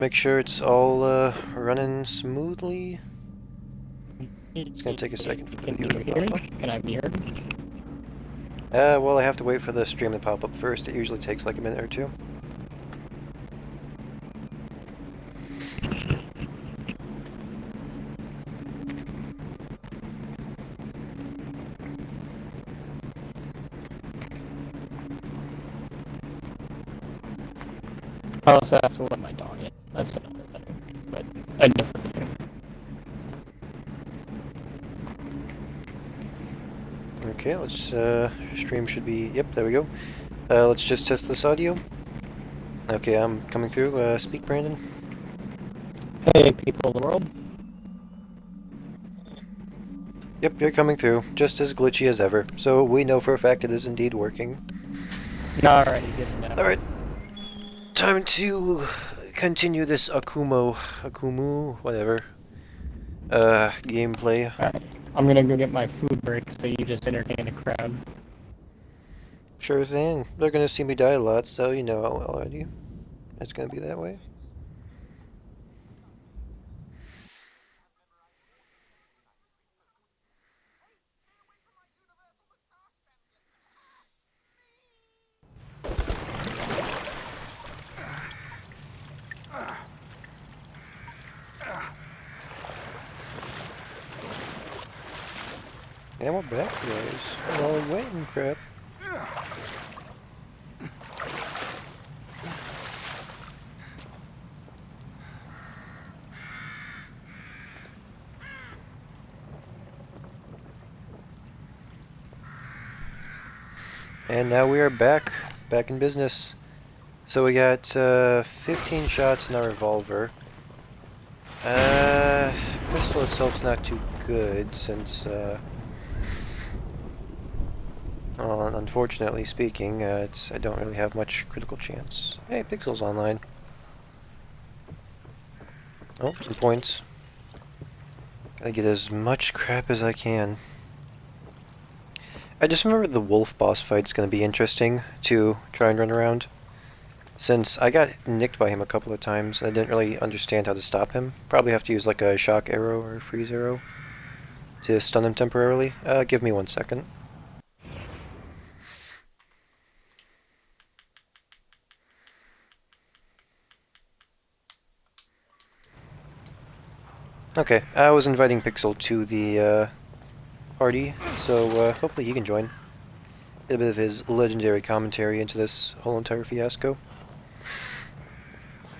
Make sure it's all running smoothly. It's gonna take a second for the Can viewer you to hear pop me? up. Can I be heard? Well, I have to wait for the stream to pop up first. It usually takes like a minute or two. I also have to let my dog in. That's another thing, but a different thing. Okay, let's, stream should be, yep, there we go. Let's just test this audio. Okay, I'm coming through, speak, Brandon. Hey, people of the world. Yep, you're coming through, just as glitchy as ever, so we know for a fact it is indeed working. Alrighty, good to know. Alright, time to continue this Akumu, whatever, gameplay. Alright, I'm gonna go get my food break so you just entertain the crowd. Sure thing, they're gonna see me die a lot, so you know already. It's gonna be that way. And we're back, guys. All waiting crap. And now we are back in business. So we got 15 shots in our revolver. Pistol itself's not too good since, well, unfortunately speaking, I don't really have much critical chance. Hey, Pixel's online. Oh, some points. Gotta get as much crap as I can. I just remember the wolf boss fight's gonna be interesting to try and run around. Since I got nicked by him a couple of times, I didn't really understand how to stop him. Probably have to use like a shock arrow or a freeze arrow to stun him temporarily. Give me 1 second. Okay, I was inviting Pixel to the party, so hopefully he can join. Get a bit of his legendary commentary into this whole entire fiasco.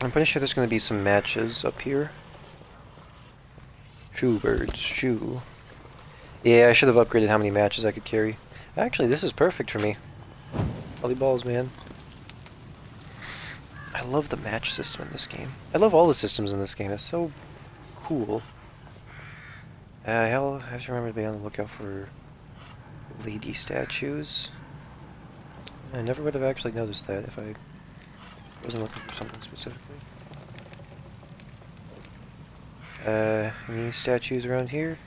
I'm pretty sure there's going to be some matches up here. Shoo birds, shoo. Yeah, I should have upgraded how many matches I could carry. Actually, this is perfect for me. Volleyballs, man. I love the match system in this game. I love all the systems in this game. It's so cool. Hell, I have to remember to be on the lookout for lady statues. I never would have actually noticed that if I wasn't looking for something specifically. Any statues around here?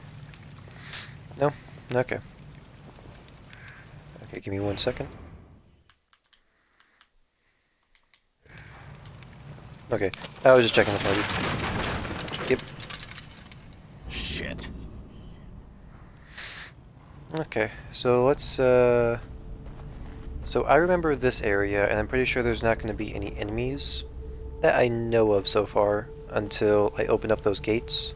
No? Okay. Okay, give me 1 second. Okay, I was just checking the party. Yep. Shit. Okay, so let's, so I remember this area, and I'm pretty sure there's not going to be any enemies that I know of so far until I open up those gates.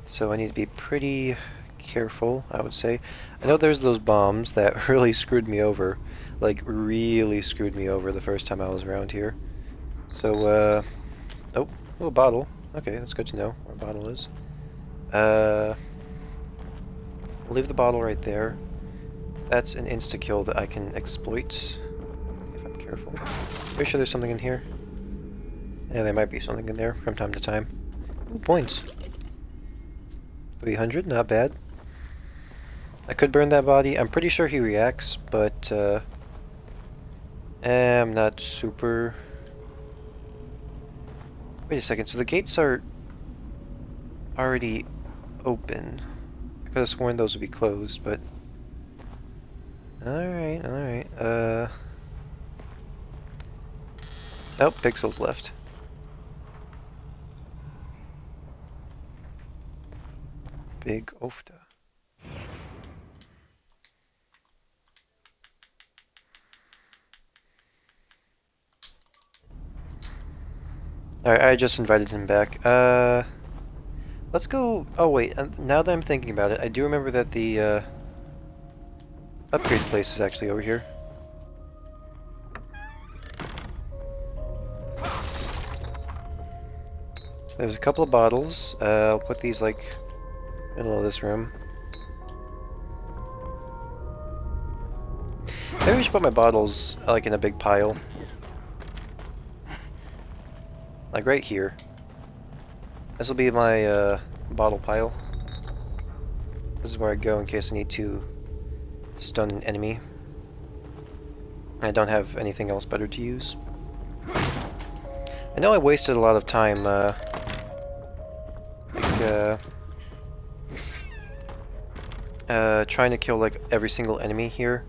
So I need to be pretty careful, I would say. I know there's those bombs that really screwed me over. Like, really screwed me over the first time I was around here. So, oh, a bottle. Okay, that's good to know where a bottle is. We'll leave the bottle right there. That's an insta-kill that I can exploit, if I'm careful. Pretty sure there's something in here. Yeah, there might be something in there from time to time. Ooh, points. 300, not bad. I could burn that body. I'm pretty sure he reacts, but I'm not super... Wait a second, so the gates are already open. I could have sworn those would be closed, but... Alright, alright, Nope, Pixel's left. Big Ofta. Alright, I just invited him back. Let's go... Oh wait, now that I'm thinking about it, I do remember that the upgrade place is actually over here. There's a couple of bottles. I'll put these like middle of this room. Maybe I should put my bottles like in a big pile. Like right here. This will be my bottle pile. This is where I go in case I need to stun an enemy. I don't have anything else better to use. I know I wasted a lot of time trying to kill like every single enemy here,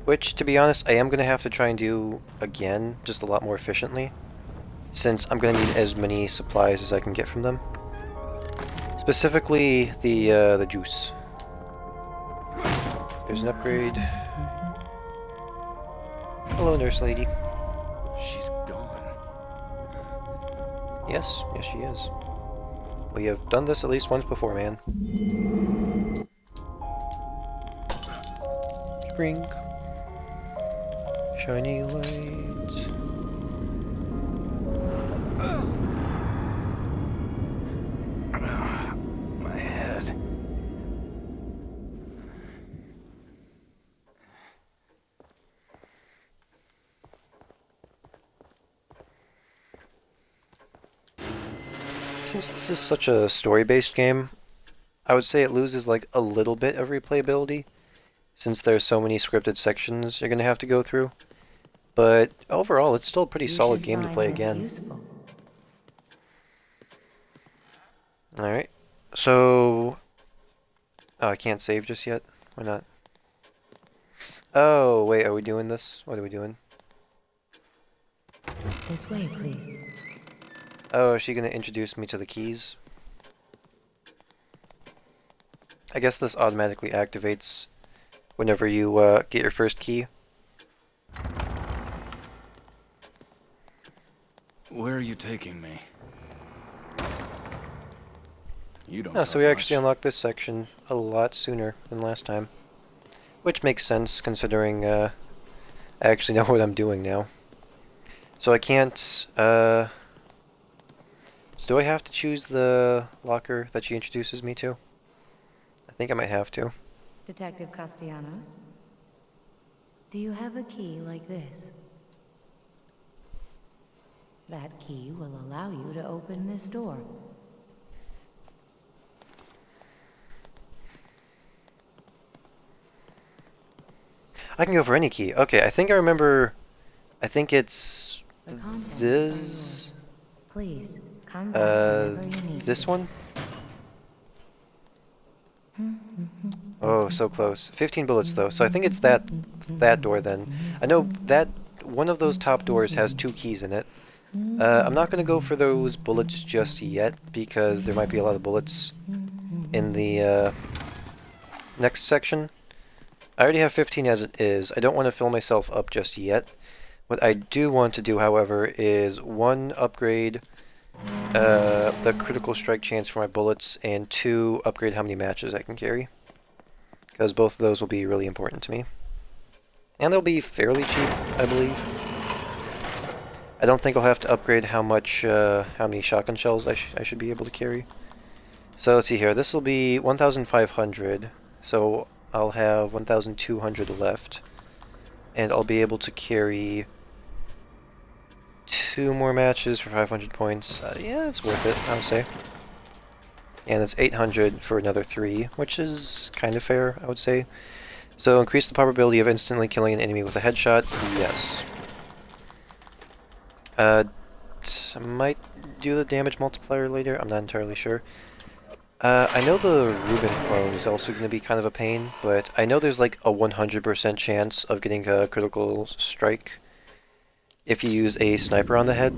which to be honest I am gonna have to try and do again, just a lot more efficiently, since I'm gonna need as many supplies as I can get from them. Specifically the juice. There's an upgrade. Hello, nurse lady. She's gone. Yes, yes she is. We have done this at least once before, man. Spring. Shiny light. My head. Since this is such a story-based game, I would say it loses like a little bit of replayability, since there's so many scripted sections you're gonna have to go through. But overall, it's still a pretty solid game to play again. Alright, so... Oh, I can't save just yet? Why not? Oh, wait, are we doing this? What are we doing? This way, please. Oh, is she gonna introduce me to the keys? I guess this automatically activates whenever you get your first key. Where are you taking me? You don't. No, so we talk actually much. unlocked this section a lot sooner than last time. Which makes sense, considering I actually know what I'm doing now. So I can't... So do I have to choose the locker that she introduces me to? I think I might have to. Detective Castellanos? Do you have a key like this? That key will allow you to open this door. I can go for any key. Okay, I think I remember... I think it's... The contents are this... yours. Please, come back whenever you need This to. one? Oh, so close. 15 bullets though, so I think it's that door then. I know that one of those top doors has 2 keys in it. I'm not gonna go for those bullets just yet, because there might be a lot of bullets in the next section. I already have 15 as it is. I don't want to fill myself up just yet. What I do want to do, however, is 1, upgrade the critical strike chance for my bullets, and 2, upgrade how many matches I can carry. Because both of those will be really important to me. And they'll be fairly cheap, I believe. I don't think I'll have to upgrade how many shotgun shells I should be able to carry. So let's see here, this will be 1,500, so I'll have 1,200 left. And I'll be able to carry 2 more matches for 500 points. Yeah, it's worth it, I would say. And it's 800 for another 3, which is kind of fair, I would say. So increase the probability of instantly killing an enemy with a headshot, yes. I might do the damage multiplier later, I'm not entirely sure. I know the Rubin clone is also going to be kind of a pain, but I know there's like a 100% chance of getting a critical strike if you use a sniper on the head,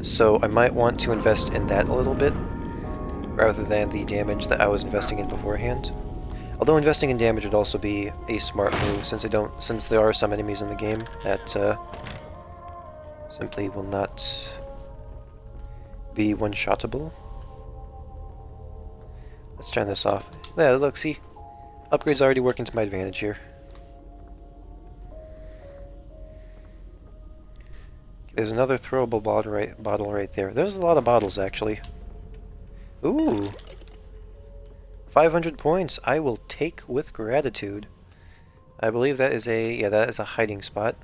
so I might want to invest in that a little bit, rather than the damage that I was investing in beforehand. Although investing in damage would also be a smart move, since there are some enemies in the game that simply will not be one-shottable. Let's turn this off. Yeah, look, see? Upgrade's already working to my advantage here. There's another throwable bottle right there. There's a lot of bottles, actually. Ooh! 500 points. I will take with gratitude. I believe that is a hiding spot.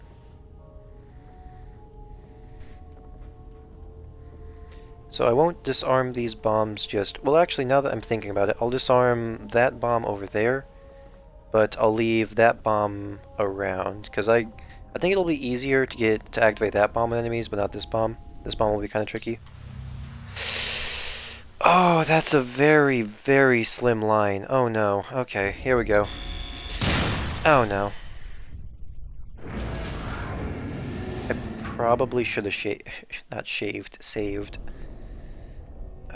So I won't disarm these bombs just... Well, actually, now that I'm thinking about it, I'll disarm that bomb over there, but I'll leave that bomb around, because I think it'll be easier to activate that bomb on enemies, but not this bomb. This bomb will be kind of tricky. Oh, that's a very, very slim line. Oh no. Okay, here we go. Oh no. I probably should have saved.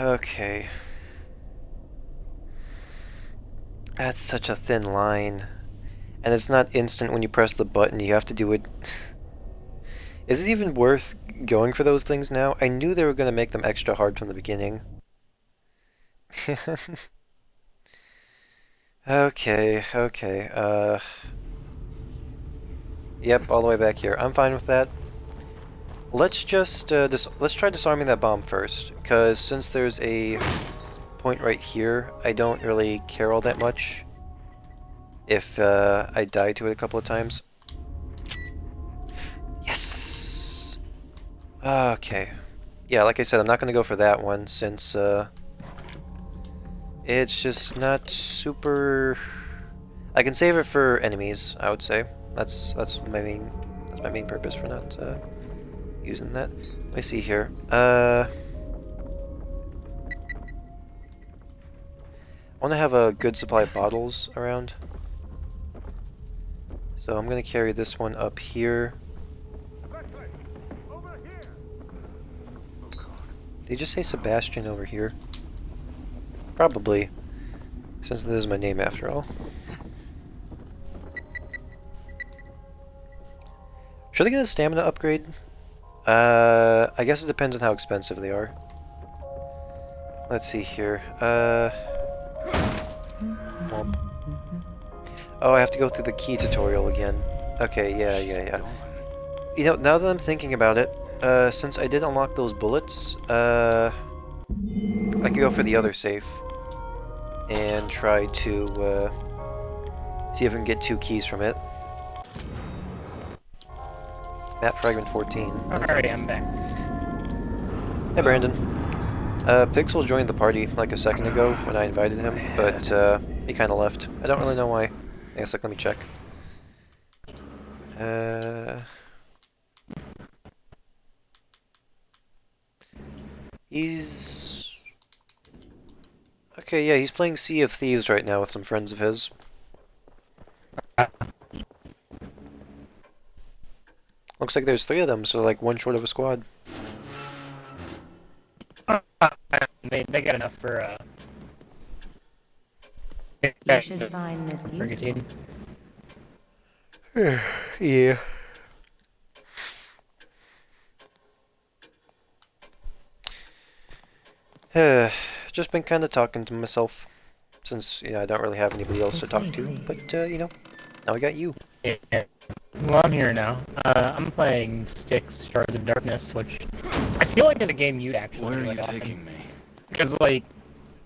Okay. That's such a thin line. And it's not instant when you press the button, you have to do it... Is it even worth going for those things now? I knew they were going to make them extra hard from the beginning. Okay. Yep, all the way back here. I'm fine with that. Let's just, let's try disarming that bomb first, because since there's a point right here, I don't really care all that much if I die to it a couple of times. Yes! Okay. Yeah, like I said, I'm not going to go for that one, since it's just not super... I can save it for enemies, I would say. That's my main purpose for not using that. Let me see here. I want to have a good supply of bottles around. So I'm going to carry this one up here. Did you just say Sebastian over here? Probably, since this is my name after all. Should I get a stamina upgrade? I guess it depends on how expensive they are. Let's see here. Womp. Oh, I have to go through the key tutorial again. Okay, yeah. Gone. You know, now that I'm thinking about it, since I did unlock those bullets, I could go for the other safe and try to see if I can get 2 keys from it. Map fragment 14. Alrighty, I'm back. Hey, Brandon. Pixel joined the party like a second ago when I invited him, but he kind of left. I don't really know why. I guess, let me check. He's... Okay, yeah, he's playing Sea of Thieves right now with some friends of his. Looks like there's 3 of them, so like 1 short of a squad. They got enough for You should find this useful. brigade. Yeah. Just been kind of talking to myself, since I don't really have anybody else to talk to. But you know, now I got you. Yeah. Well, I'm here now. I'm playing Styx Shards of Darkness, which I feel like is a game you'd actually Where are like, you Austin. taking me? Because, like,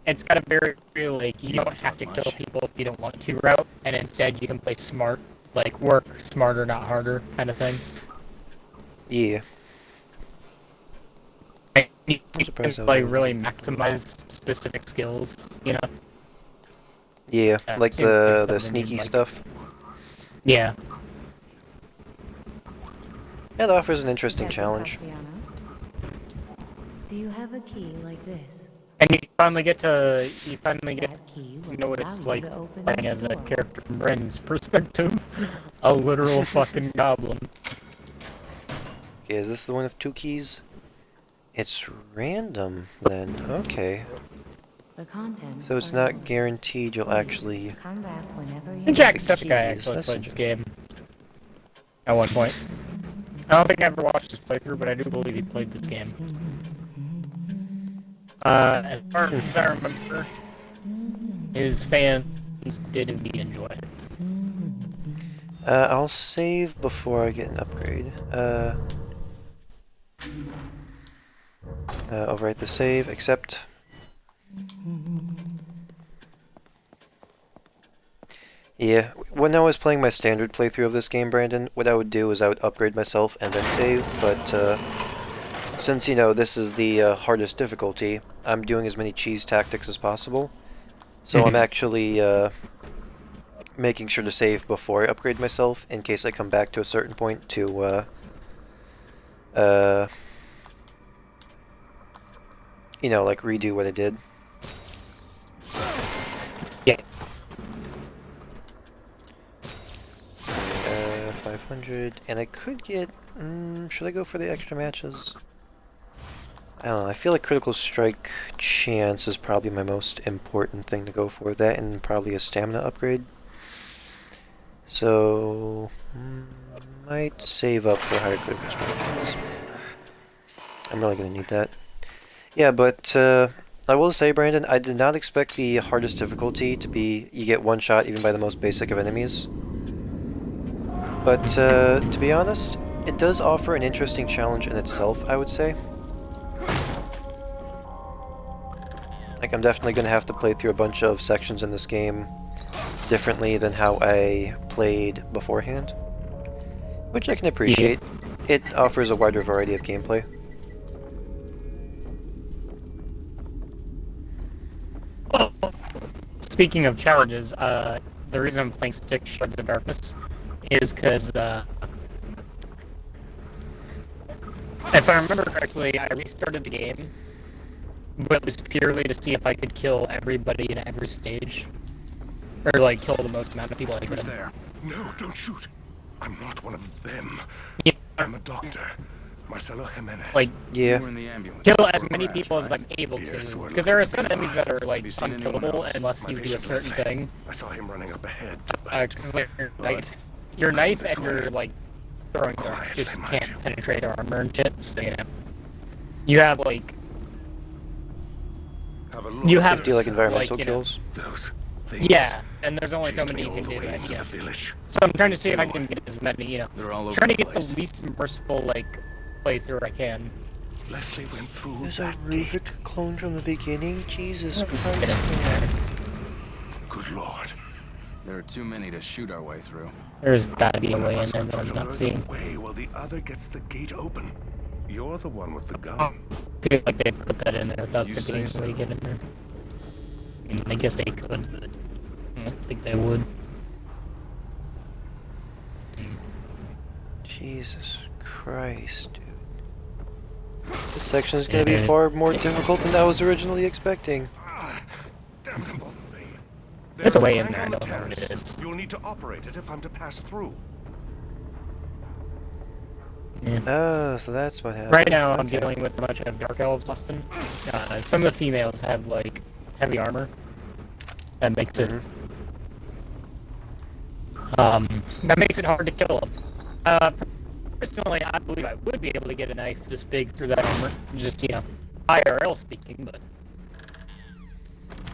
it's got a very, like, you don't have to kill people if you don't want to route, and instead you can play smart, like, work smarter, not harder, kind of thing. Yeah. Like, you I'm surprised can, I was like, able to- really maximize specific skills, you know? Yeah, Yeah, like seems like the something sneaky you'd like. stuff. Yeah. It offers an interesting Captain challenge. Castellanos, do you have a key like this? And you finally get to That key will know what allow it's you like to open playing this as a door. character from Brandon's perspective. A literal fucking goblin. Okay, is this the one with 2 keys? It's random, then. Okay. The contents So it's are not yours. guaranteed you'll Please, actually... come back whenever you Jacksepticeye keys, actually that's played this game at one point. I don't think I ever watched his playthrough, but I do believe he played this game. As far as I remember, his fans did indeed enjoy it. I'll save before I get an upgrade. Overwrite the save, accept. Yeah, when I was playing my standard playthrough of this game, Brandon, what I would do is I would upgrade myself and then save, but since, you know, this is the hardest difficulty, I'm doing as many cheese tactics as possible. So I'm actually making sure to save before I upgrade myself, in case I come back to a certain point to, you know, like redo what I did. Yeah. 500, and I could get, should I go for the extra matches? I don't know, I feel like critical strike chance is probably my most important thing to go for, that and probably a stamina upgrade. So, might save up for higher critical strike chance. I'm really gonna need that. Yeah, but I will say, Brandon, I did not expect the hardest difficulty to be you get one shot even by the most basic of enemies. But to be honest, it does offer an interesting challenge in itself, I would say. Like, I'm definitely going to have to play through a bunch of sections in this game differently than how I played beforehand, which I can appreciate. It offers a wider variety of gameplay. Speaking of challenges, the reason I'm playing Stick Shards of Darkness is because, if I remember correctly, I restarted the game, but it was purely to see if I could kill everybody in every stage. Or, like, kill the most amount of people I could. Who's there? No, don't shoot. I'm not one of them. Yeah. I'm a doctor. Marcelo Jimenez. Like, Yeah. You were in the ambulance. kill as many people as I'm able Yes, to. we're Because there are lucky some to be enemies that are, like, Have you seen anyone unkillable else? unless My you do a patient certain was thing. I saw him running up ahead. Because your knife This and way. your, like, throwing darts Quietly, just mind can't you. penetrate armor and shit, so, you know. You have, like, Have a look. you have, Do you like environmental you know, kills? Those things. yeah, and there's only so Chased many me you all can the do, way and, into yeah. the village. So I'm trying to see if I can get as many, you know, They're all over trying to the get place. the least merciful, like, playthrough I can. Leslie went through There's a that gate. Ruvik clone from the beginning? Jesus Get Christ. in there. Good Lord. There are too many to shoot our way through. There's gotta be a One way of in us there will that try I'm to not lure seeing. them away while the other gets the gate open. You're the one with the gun. I feel like they put that in there without You there say being a so. way to get in there. I mean, I guess they could, but I don't think they would. Jesus Christ, dude. This section is going to be far more difficult than I was originally expecting. Ah, damnable thing. There's a way in crank there, I on the don't know what it terrace. is. You'll need to operate it if I'm to pass through. Yeah. Oh, so that's what happened. Right now, I'm Okay. dealing with a bunch of Dark Elves, Austin. Some of the females have, like, heavy armor. That makes it... that makes it hard to kill them. Personally, I believe I would be able to get a knife this big through that armor. Just, you know, IRL speaking, but...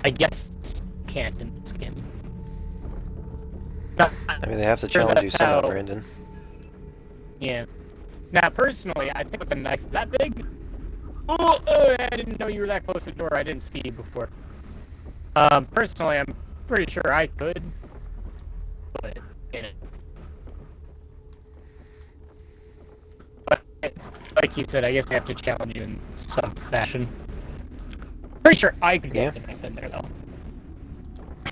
I guess can't in this game. I mean, they have to Sure, challenge you that's somehow, how- Brandon. Yeah. Now, personally, I think with a knife that big... Oh, I didn't know you were that close to the door. I didn't see you before. Personally, I'm pretty sure I could. But, you know. But, like you said, I guess I have to challenge you in some fashion. Pretty sure I could get the knife in there, though.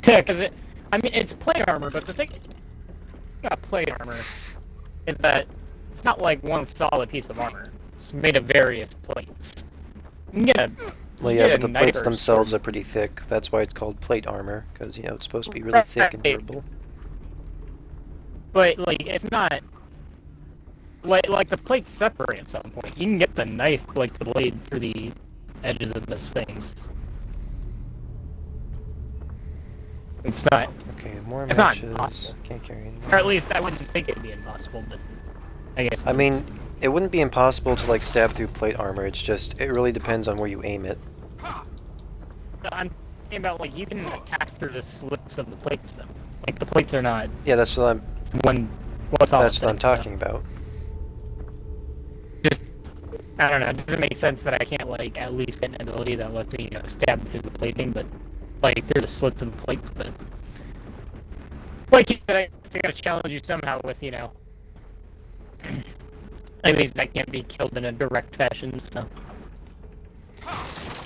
Yeah, because I mean, it's plate armor, but the thing about plate armor is that it's not like one solid piece of armor. It's made of various plates. You can get a Well, you yeah, get but a the plates knife or themselves sword. are pretty thick. That's why it's called plate armor, because, you know, it's supposed to be really thick and Right. durable. But like, it's not like the plates separate at some point. You can get the knife, like the blade, through the edges of those things. It's not, Okay, more it's not matches. impossible. Can't carry anymore. Or at least I wouldn't think it'd be impossible, but I guess I it mean, is. it wouldn't be impossible to like stab through plate armor. It's just it really depends on where you aim it. I'm talking about, like, you can attack through the slits of the plates, though. Like, the plates are not Yeah, that's what I'm. one solid That's what I'm thing, talking about. Just, I don't know, it doesn't make sense that I can't, like, at least get an ability that lets me, stab through the plating, but, like, through the slits of the plates, but... Like, I still gotta challenge you somehow with, enemies that can't be killed in a direct fashion, so...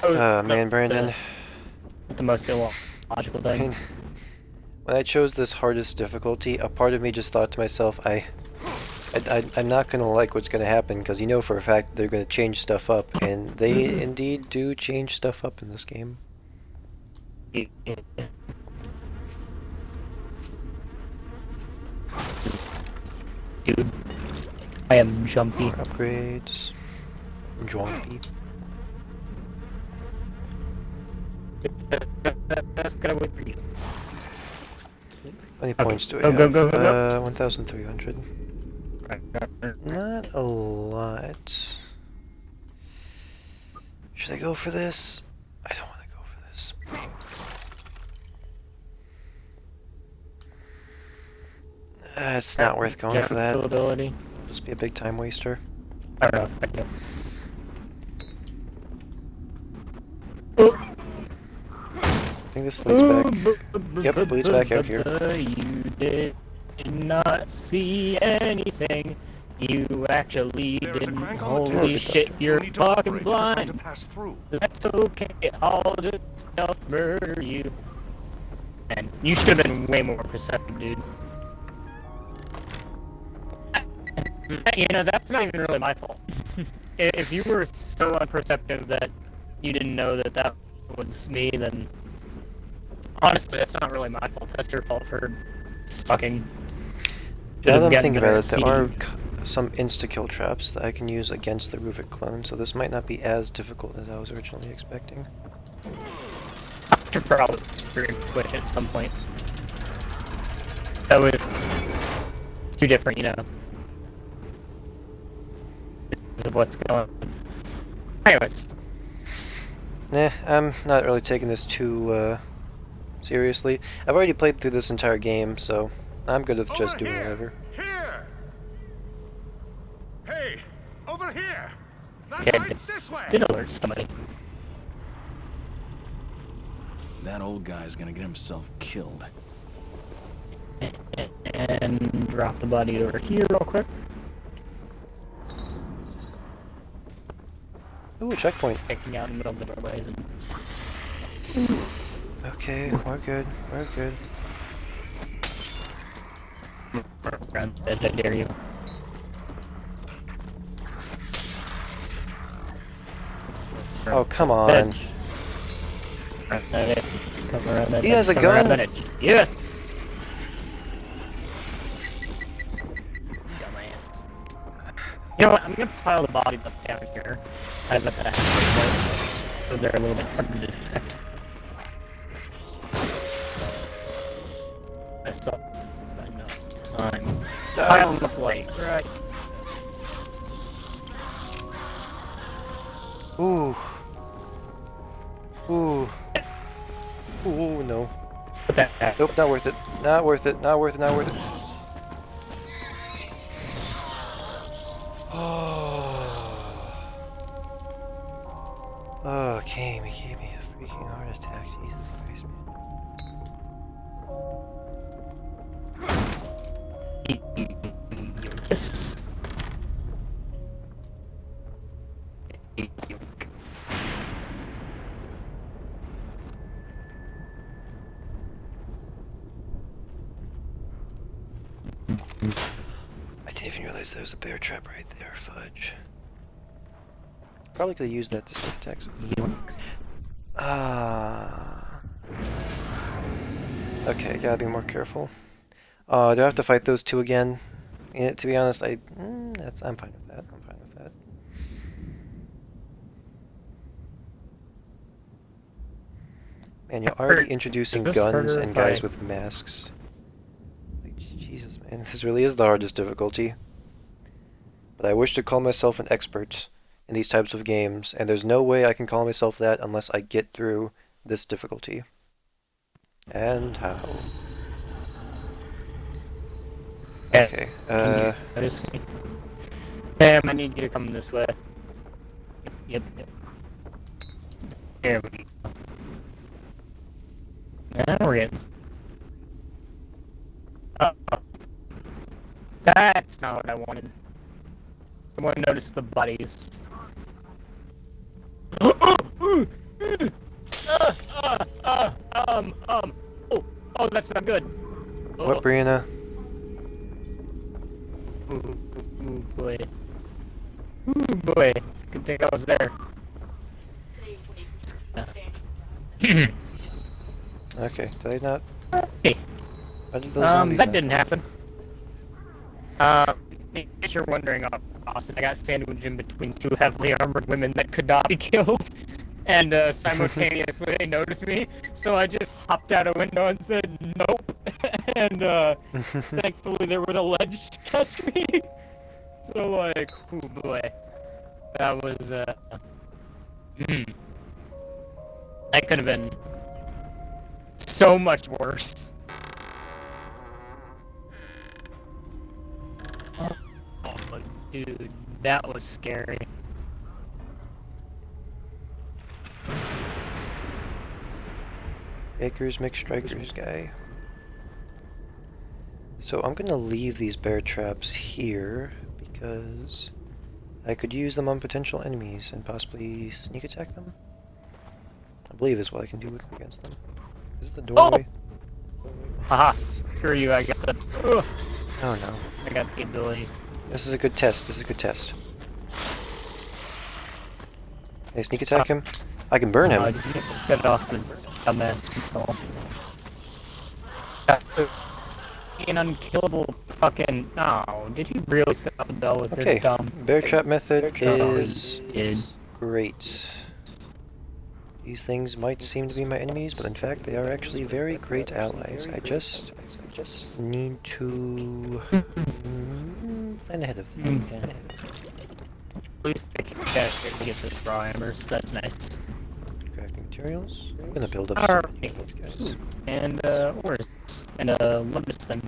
Man, Brandon. The most illogical thing. I mean, when I chose this hardest difficulty, a part of me just thought to myself, I'm not gonna like what's gonna happen, because you know for a fact they're gonna change stuff up, and they indeed do change stuff up in this game. Dude, I am jumpy. More upgrades. Jumpy. Just gotta wait for you. How many points do I Go, have? go, go, go, go. 1,300. Not a lot. Should I go for this? I don't want to go for this. It's not worth going for that. Ability. Just be a big time waster. I don't know if I do. Oh. I think this leads back. Yep, it leads back out here. You did not see anything. You actually There is a didn't. crank on the Holy tube. shit, You you're need to fucking operate it if you're going to blind. pass through. That's okay, I'll just stealth murder you. And you should have been way more perceptive, dude. That's not even really my fault. If you were so unperceptive that you didn't know that that was me, then honestly, that's not really my fault. That's your fault for sucking. Now that I'm thinking about it, there are some insta-kill traps that I can use against the Ruvik clone, so this might not be as difficult as I was originally expecting. I should probably switch at some point. That would... too different, of what's going on. Anyways. Nah, I'm not really taking this too, seriously. I've already played through this entire game, so I'm good with just doing whatever. Here! Hey! Over here! That's Okay, right this way! did alert somebody. That old guy's gonna get himself killed. And drop the body over here real quick. Ooh, a checkpoint. Sticking out in the middle of the doorways. Okay, we're good. We're good. Around the edge, I dare you. Oh, come on. Edge. Around that edge. Come around that He edge. has a Come around gun? that edge. Yes! Dumbass. You know what? I'm gonna pile the bodies up down here. Kind of at the halfway point, so they're a little bit harder to detect. Myself enough time. Pile them up like, right. Ooh. Ooh. Ooh, no. Put that back. Nope, not worth it. Not worth it. Not worth it. Not worth it. Oh, Kame, he gave me a freaking heart attack. Jesus Christ, man. Yes. I didn't even realize there was a bear trap right there. Fudge. Probably could have used that to sneak attacks. Okay, gotta be more careful. Do I have to fight those two again? Yeah, to be honest, I'm fine with that. I'm fine with that. Man, you're already introducing Does this hurt guns her and if guys I- with masks. Like, Jesus, man, this really is the hardest difficulty. But I wish to call myself an expert in these types of games, and there's no way I can call myself that unless I get through this difficulty. And how? Okay, Can you notice me? Sam, I need you to come this way. Yep. There we go. Now we're getting... That's not what I wanted. Someone noticed the buddies. Oh, that's not good. what, Brianna? Ooh, boy. Ooh, boy. It's a good thing I was there. Okay, did I not? Hey, How did those zombies that not didn't come? happen. In case you're wondering, Austin, I got sandwiched in between two heavily armored women that could not be killed. And simultaneously they noticed me, so I just hopped out a window and said nope. And thankfully there was a ledge to catch me. So like, oh boy, that was that could have been so much worse. Oh, dude, that was scary. Baker's McStrikers guy. So I'm gonna leave these bear traps here because I could use them on potential enemies and possibly sneak attack them. I believe is what I can do against them. Is it the doorway? Haha, screw you, I got the... Ugh, Oh no. I got the ability. This is a good test. This is a good test. Can I sneak attack him? I can burn him. You just set off the dumbass control. An unkillable fucking... Oh, did you really set up a bell with Okay, your dumb... bear trap method Oh, is did. great. These things might seem to be my enemies, but in fact they are actually very great allies. I just need to plan ahead of them. Okay. At least I can cash here to get this raw embers. That's nice. Crafting materials. I'm gonna build up Alright. some of these guys. And, ores. And, what is them?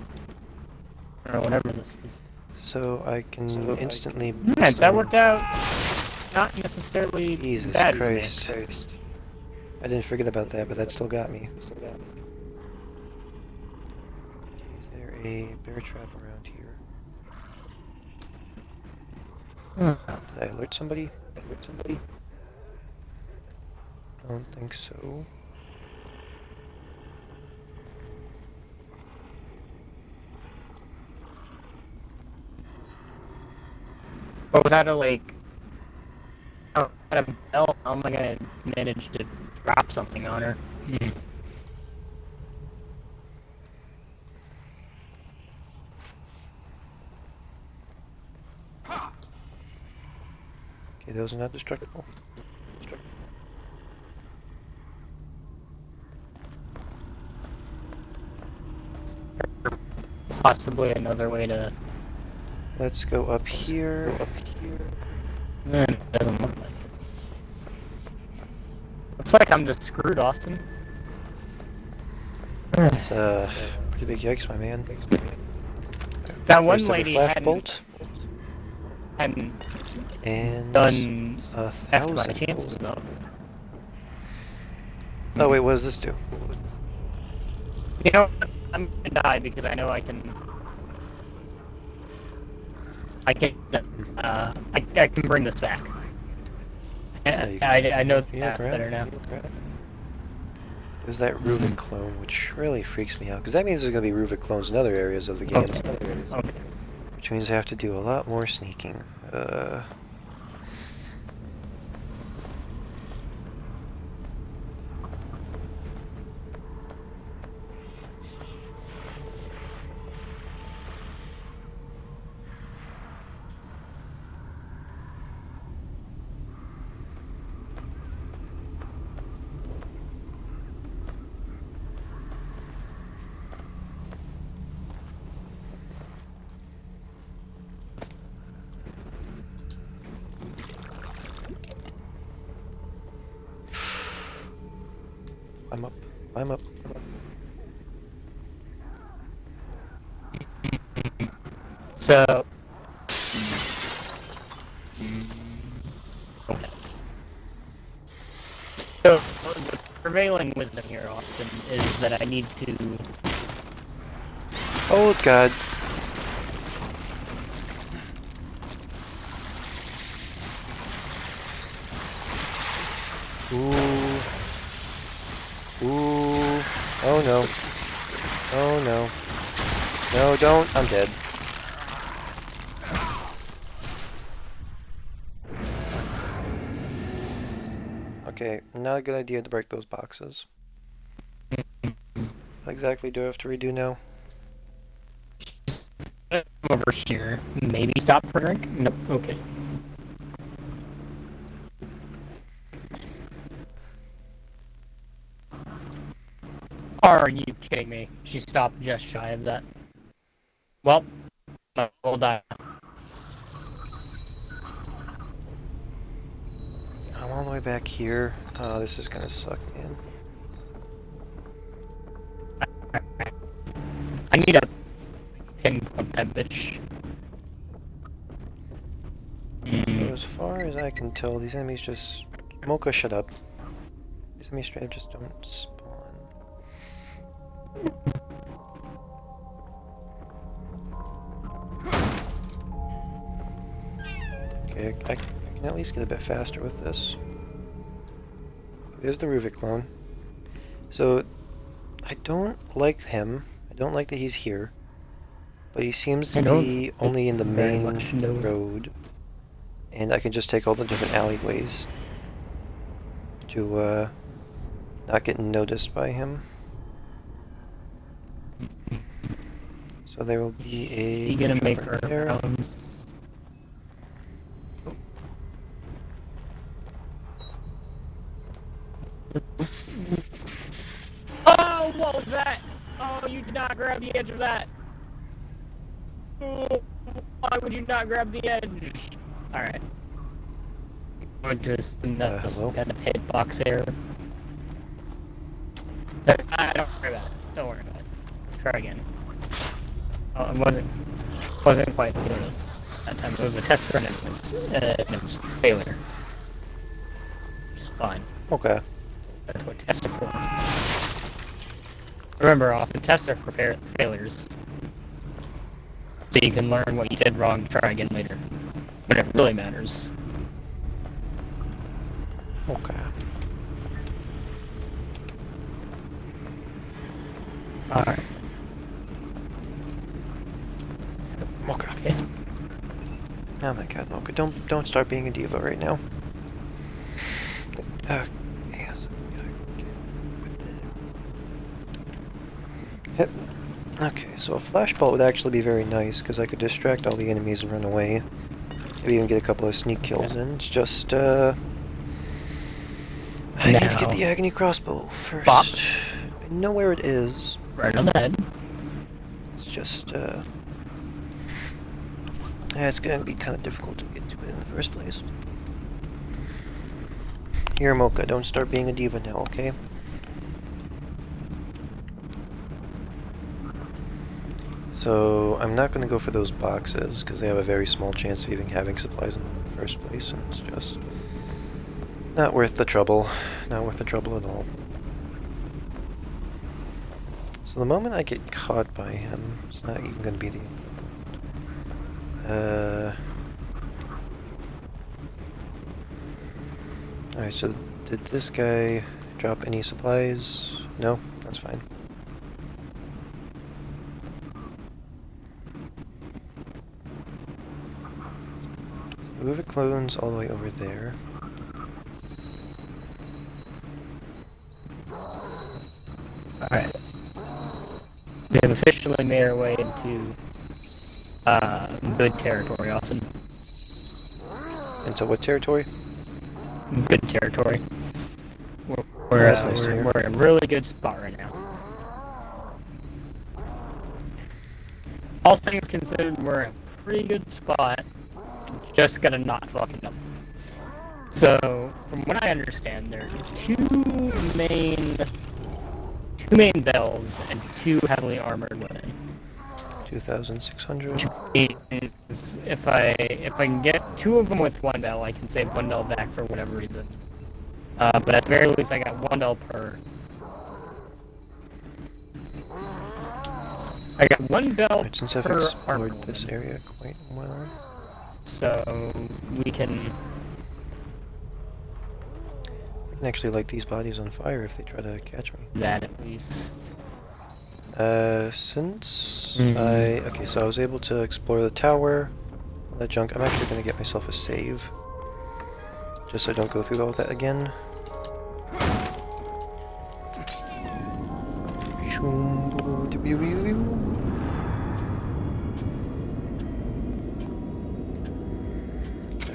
Or whatever this is. So I can instantly. Alright, that worked out not necessarily Jesus bad for me. Christ. I didn't forget about that, but that still got me. Okay, is there a bear trap around here? Did I alert somebody? I don't think so. But without a, like... Oh, without a bell, how am I gonna manage to drop something on her? Hmm. Okay, those are not destructible. Possibly another way to... Let's go up here. It doesn't look like it. Looks like I'm just screwed, Austin. That's pretty big yikes, my man. That one First ever lady flash hadn't bolt hadn't and done a after my 1,000. chances, though. Oh wait, what does this do? You know what? I'm gonna die because I know I can... I can bring this back. Yeah, you I know Yeah, that grab better it. now. There's that Ruvik clone, which really freaks me out, because that means there's going to be Ruvik clones in other areas of the game, Okay. which means I have to do a lot more sneaking. climb up, climb up. So... Okay. So, the prevailing wisdom here, Austin, is that I need to... Oh god. Ooh. Ooh. Oh no. Oh no. No, don't. I'm dead. Okay, not a good idea to break those boxes. What exactly do I have to redo now? over here. Maybe stop for a drink? Nope, okay. Are you kidding me? She stopped just shy of that. Well, we'll die. I'm all the way back here. Oh, this is gonna suck, man. I need a pinpoint that bitch. So as far as I can tell, these enemies just... Mocha, shut up. These enemies straight up just don't spawn. Okay, I can at least get a bit faster with this. There's the Ruvik clone. So, I don't like him. I don't like that he's here. But he seems to be only in the main road. And I can just take all the different alleyways to not get noticed by him. So there will be a... You gonna make her there. rounds? Oh, what was that? Oh, you did not grab the edge of that. Oh, why would you not grab the edge? Alright. Or just hello? kind of hitbox error. Don't worry about it. Don't worry about it. Try again. Oh, it wasn't quite good that time. It was a test run and it was failure. Which is fine. Okay. That's what tests are for. Remember, Austin, tests are for failures. So you can learn what you did wrong to try again later. When it really matters. Okay. Alright. Mocha. Okay. Oh my god, Mocha, don't start being a diva right now. Yes. Yep. Okay, so a flashball would actually be very nice, because I could distract all the enemies and run away. Maybe even get a couple of sneak kills in. It's just, I need to get the agony crossbow first. Bop. I know where it is. Right on the head. It's just, yeah, it's gonna be kind of difficult to get to it in the first place. Here, Mocha, don't start being a diva now, okay? So, I'm not gonna go for those boxes, because they have a very small chance of even having supplies in the first place, and it's just not worth the trouble. Not worth the trouble at all. So the moment I get caught by him, it's not even gonna be the end of the world. Alright, so did this guy drop any supplies? No? That's fine. Move the clones all the way over there. Alright. We have officially made our way into good territory, Austin. Into what territory? Good territory. That's nice to hear. We're in a really good spot right now. All things considered, we're in a pretty good spot. Just gotta not fuck it up. So, from what I understand, there are two main 2 main bells and 2 heavily armored women. 2,600. Means if I can get 2 of them with 1 bell, I can save 1 bell back for whatever reason. But at the very least, I got 1 bell per. I got 1 bell Right, since I've per explored armor this woman. area quite well, So we can. I can actually light these bodies on fire if they try to catch me. That at least. Since Mhm. okay, so I was able to explore the tower, all that junk. I'm actually gonna get myself a save, just so I don't go through all that again.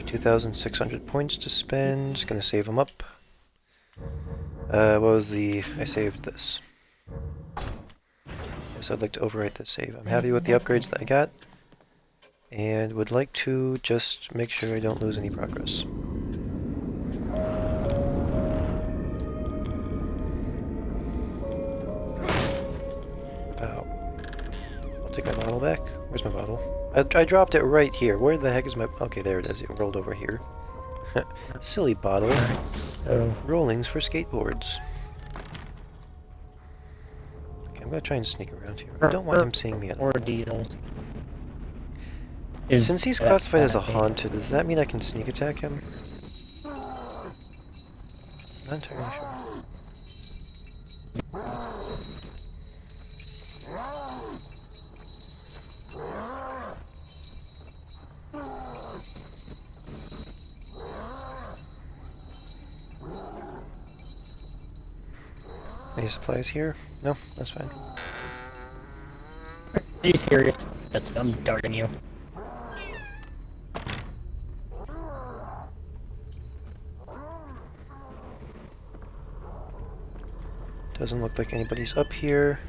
2,600 points to spend. Gonna save them up. What was the? I saved this. So I'd like to overwrite this save. I'm happy with the upgrades that I got, and would like to just make sure I don't lose any progress. Oh. I'll take my bottle back. Where's my bottle? I dropped it right here. Where the heck is my... Okay, there it is. It rolled over here. Silly bottle. So Rollings for skateboards. Okay, I'm gonna try and sneak around here. I don't want him seeing me at all. ordeal. Since he's classified as a haunted, does that mean I can sneak attack him? Not entirely sure. Any supplies here? No, that's fine. Are you serious? That's I'm darting you. Doesn't look like anybody's up here.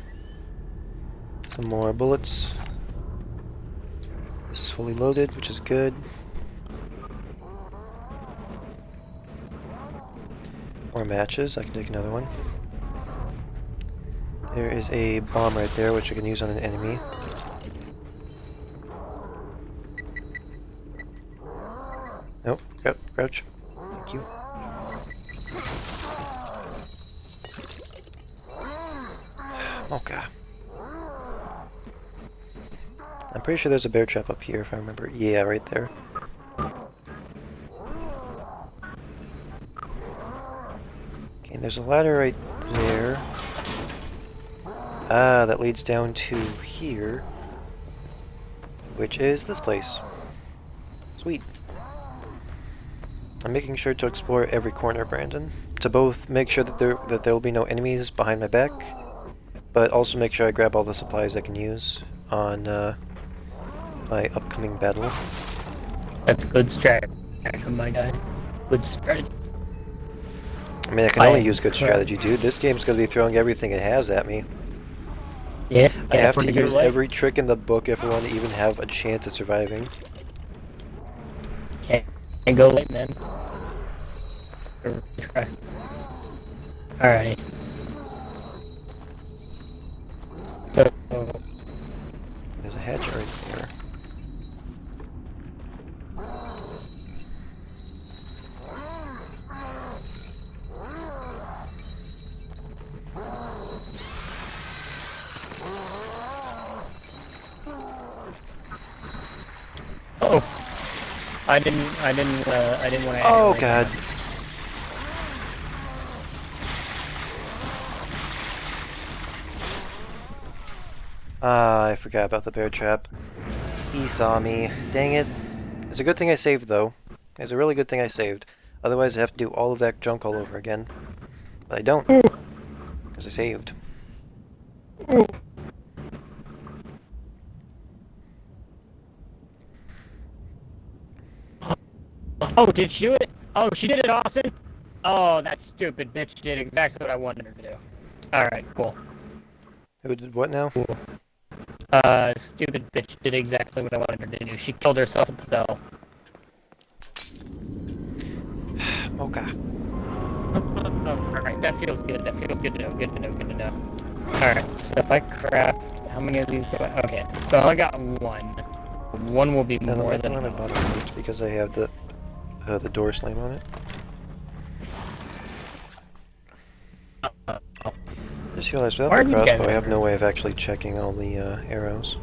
Some more bullets. This is fully loaded, which is good. More matches. I can take another one. There is a bomb right there, which I can use on an enemy. Nope. Crouch. Thank you. Okay. I'm pretty sure there's a bear trap up here, if I remember. Yeah, right there. Okay, there's a ladder right there. Ah, that leads down to here, which is this place. Sweet. I'm making sure to explore every corner, Brandon, to both make sure that there will be no enemies behind my back, but also make sure I grab all the supplies I can use on my upcoming battle. That's good strategy, my guy. Good strategy. I mean, I can only use good strategy, dude. This game's gonna be throwing everything it has at me. Yeah, I have to use every trick in the book if I want to even have a chance at surviving. Okay, and go late, man. Try. Alrighty. So, There's a hatch right there. oh, I didn't want to. Oh god. Ah, I forgot about the bear trap. He saw me. Dang it. It's a good thing I saved, though. It's a really good thing I saved. Otherwise, I'd have to do all of that junk all over again. But I don't. Because I saved. Oh, did she do it? Oh, she did it, Austin. Oh, that stupid bitch did exactly what I wanted her to do. Alright, cool. Who did what now? Cool. Stupid bitch did exactly what I wanted her to do. She killed herself at the bell. Okay. Oh, alright, that feels good. That feels good to know. Good to know. Good to know. Alright, so if I craft, how many of these do I? Okay, so I got one. One will be And the more reason than why my enough. bottom worked because I have the door slam on it. Just realized without Why the are these guys crossbow, I have over? no way of actually checking all the arrows.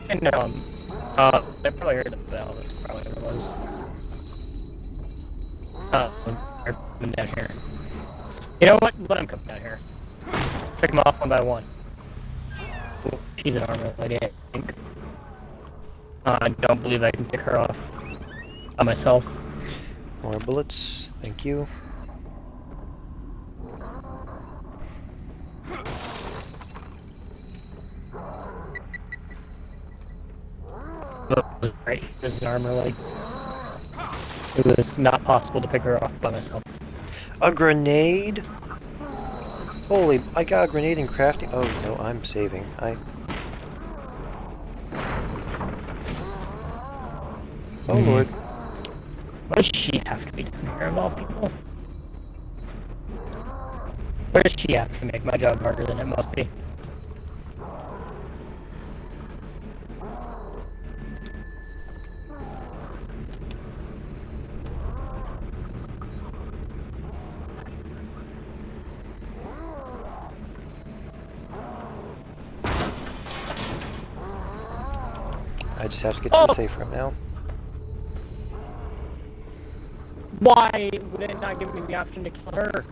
And I probably heard the bell. That's probably what it was. They're coming down here. You know what? Let them come down here. Pick them off one by one. Ooh, she's an armor lady, I think. I don't believe I can pick her off by myself. More bullets, thank you. Right, this is an armor lady. It was not possible to pick her off by myself. A grenade? Holy, I got a grenade in crafting. Oh no, I'm saving. Oh lord. Why does she have to be down here of all people? Where does she have to make my job harder than it must be? I just have to get to the safe room now. Why would it not give me the option to kill her?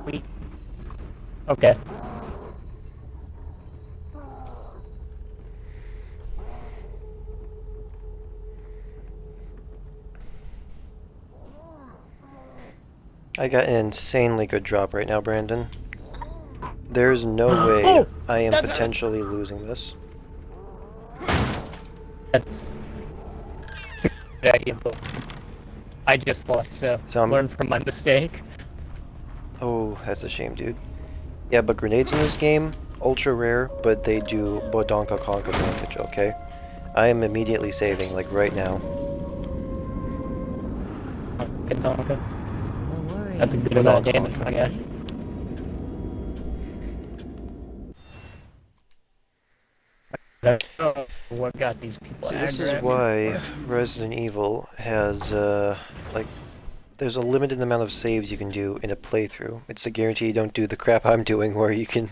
Wait. Okay. I got an insanely good drop right now, Brandon. There's no way Oh, I am that's potentially losing this. That's a good idea, but I just lost, so learn from my mistake. Oh, that's a shame, dude. Yeah, but grenades in this game, ultra rare, but they do bodonka conk damage, okay? I am immediately saving, like right now. Okay. The worry That's a good is amount of Bodonka damage, conk. my guy. I don't know what got these people See, this aggro is at me why for. Resident Evil has, like, there's a limited amount of saves you can do in a playthrough. It's a guarantee you don't do the crap I'm doing where you can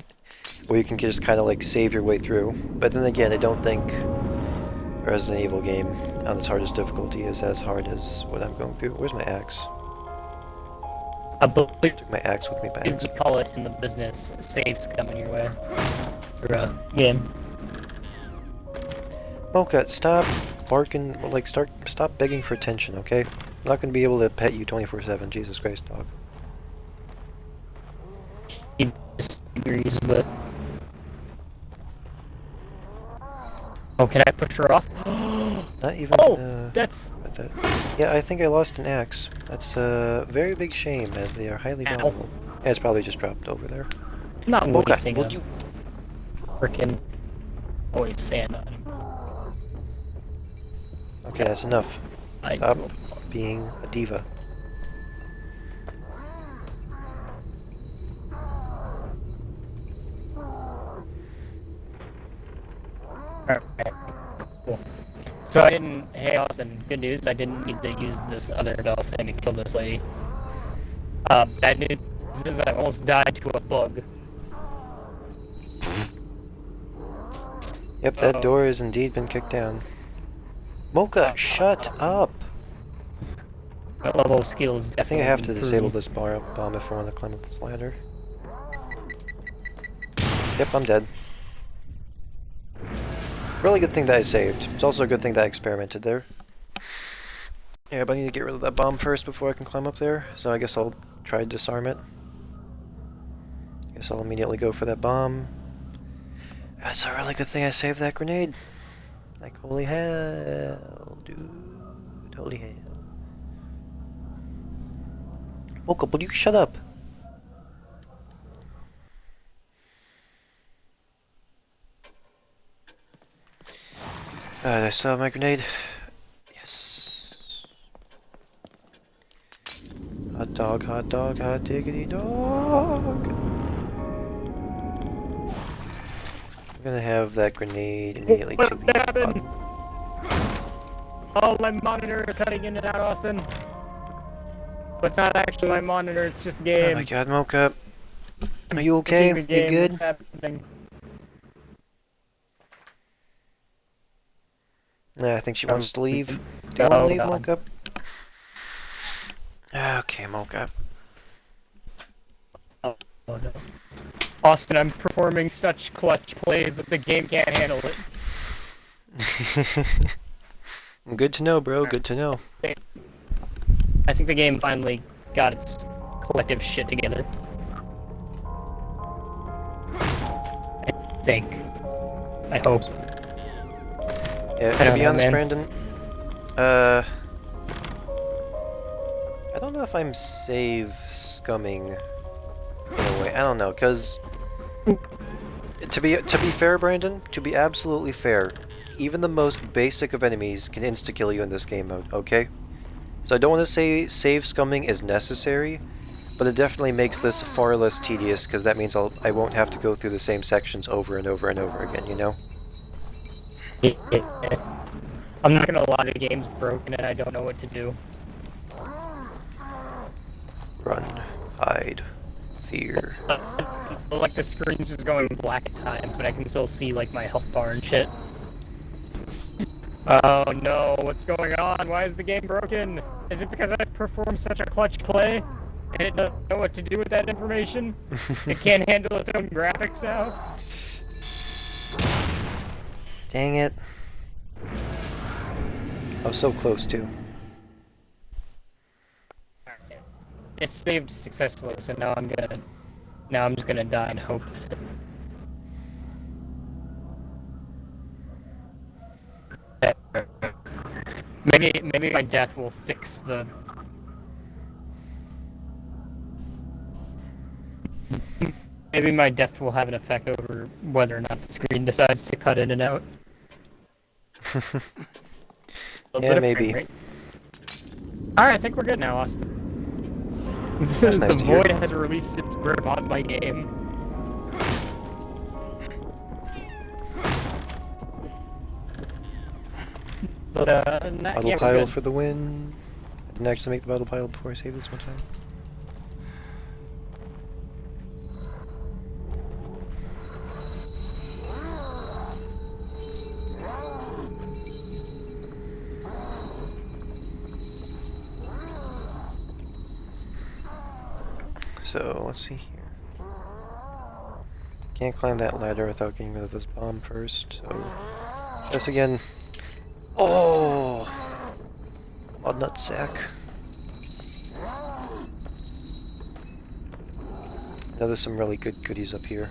just kind of like save your way through. But then again, I don't think a Resident Evil game on its hardest difficulty is as hard as what I'm going through. Where's my axe? I believe Took my axe with me by we accident. call it in the business saves coming your way for a game. Mocha, stop barking, like stop begging for attention, okay? I'm not gonna be able to pet you 24/7, Jesus Christ, dog. He disagrees, but oh, can I push her off? Not even, That's that. Yeah, I think I lost an axe. That's a very big shame, as they are highly Ow. valuable. Yeah, it's probably just dropped over there. not Mocha, wasting will a you... frickin' always sand on him. Okay, that's enough. I Stop do. being a diva. Alright, cool. So I didn't. Hey, Austin. Good news. I didn't need to use this other bell thing to kill this lady. Bad news is I almost died to a bug. Yep, that door has indeed been kicked down. Mocha, shut up! My level of skill is I think I have to definitely disable improving. this bomb if I want to climb up this ladder. Yep, I'm dead. Really good thing that I saved. It's also a good thing that I experimented there. Yeah, but I need to get rid of that bomb first before I can climb up there, so I guess I'll try to disarm it. Guess I'll immediately go for that bomb. That's a really good thing I saved that grenade. Like, holy hell, dude. Holy hell. Mocha, will you shut up? Alright, I still have my grenade. Yes. Hot hot diggity dog. I'm gonna have that grenade immediately to What the happened? Oh, my monitor is cutting in and out, Austin. But it's not actually my monitor, it's just the game. Oh my god, Mocha. Are you Clicking okay? the You game, good? what's happening? Nah, I think she wants to leave. Do you Oh, want to leave, God. Mocha? Okay, Mocha. Oh, no. Austin, I'm performing such clutch plays that the game can't handle it. Good to know, bro. Good to know. I think the game finally got its collective shit together. I think. I hope. Yeah, I to don't be know, honest, man. Brandon, I don't know if I'm save scumming in a way. I don't know, cause to be fair, Brandon, to be absolutely fair, even the most basic of enemies can insta kill you in this game mode. Okay, so I don't want to say save scumming is necessary, but it definitely makes this far less tedious because that means I won't have to go through the same sections over and over and over again. You know. I'm not gonna lie, the game's broken and I don't know what to do. Run, hide, fear. Like, the screen's just going black at times, but I can still see, like, my health bar and shit. Oh no, what's going on? Why is the game broken? Is it because I performed such a clutch play? And it doesn't know what to do with that information? It can't handle its own graphics now? Dang it. I was so close too. It's saved successfully, so now I'm just gonna die and hope. Maybe my death will fix the... Maybe my death will have an effect over whether or not the screen decides to cut in and out. Yeah, maybe. Alright, I think we're good now, Austin. That's nice The to hear. void has released its grip on my game. But, Bottle yeah, we're pile good. for the win. I didn't actually make the bottle pile before I saved this one time. So, let's see here. Can't climb that ladder without getting rid of this bomb first, so... This again. Oh! A nutsack. Now there's some really good goodies up here.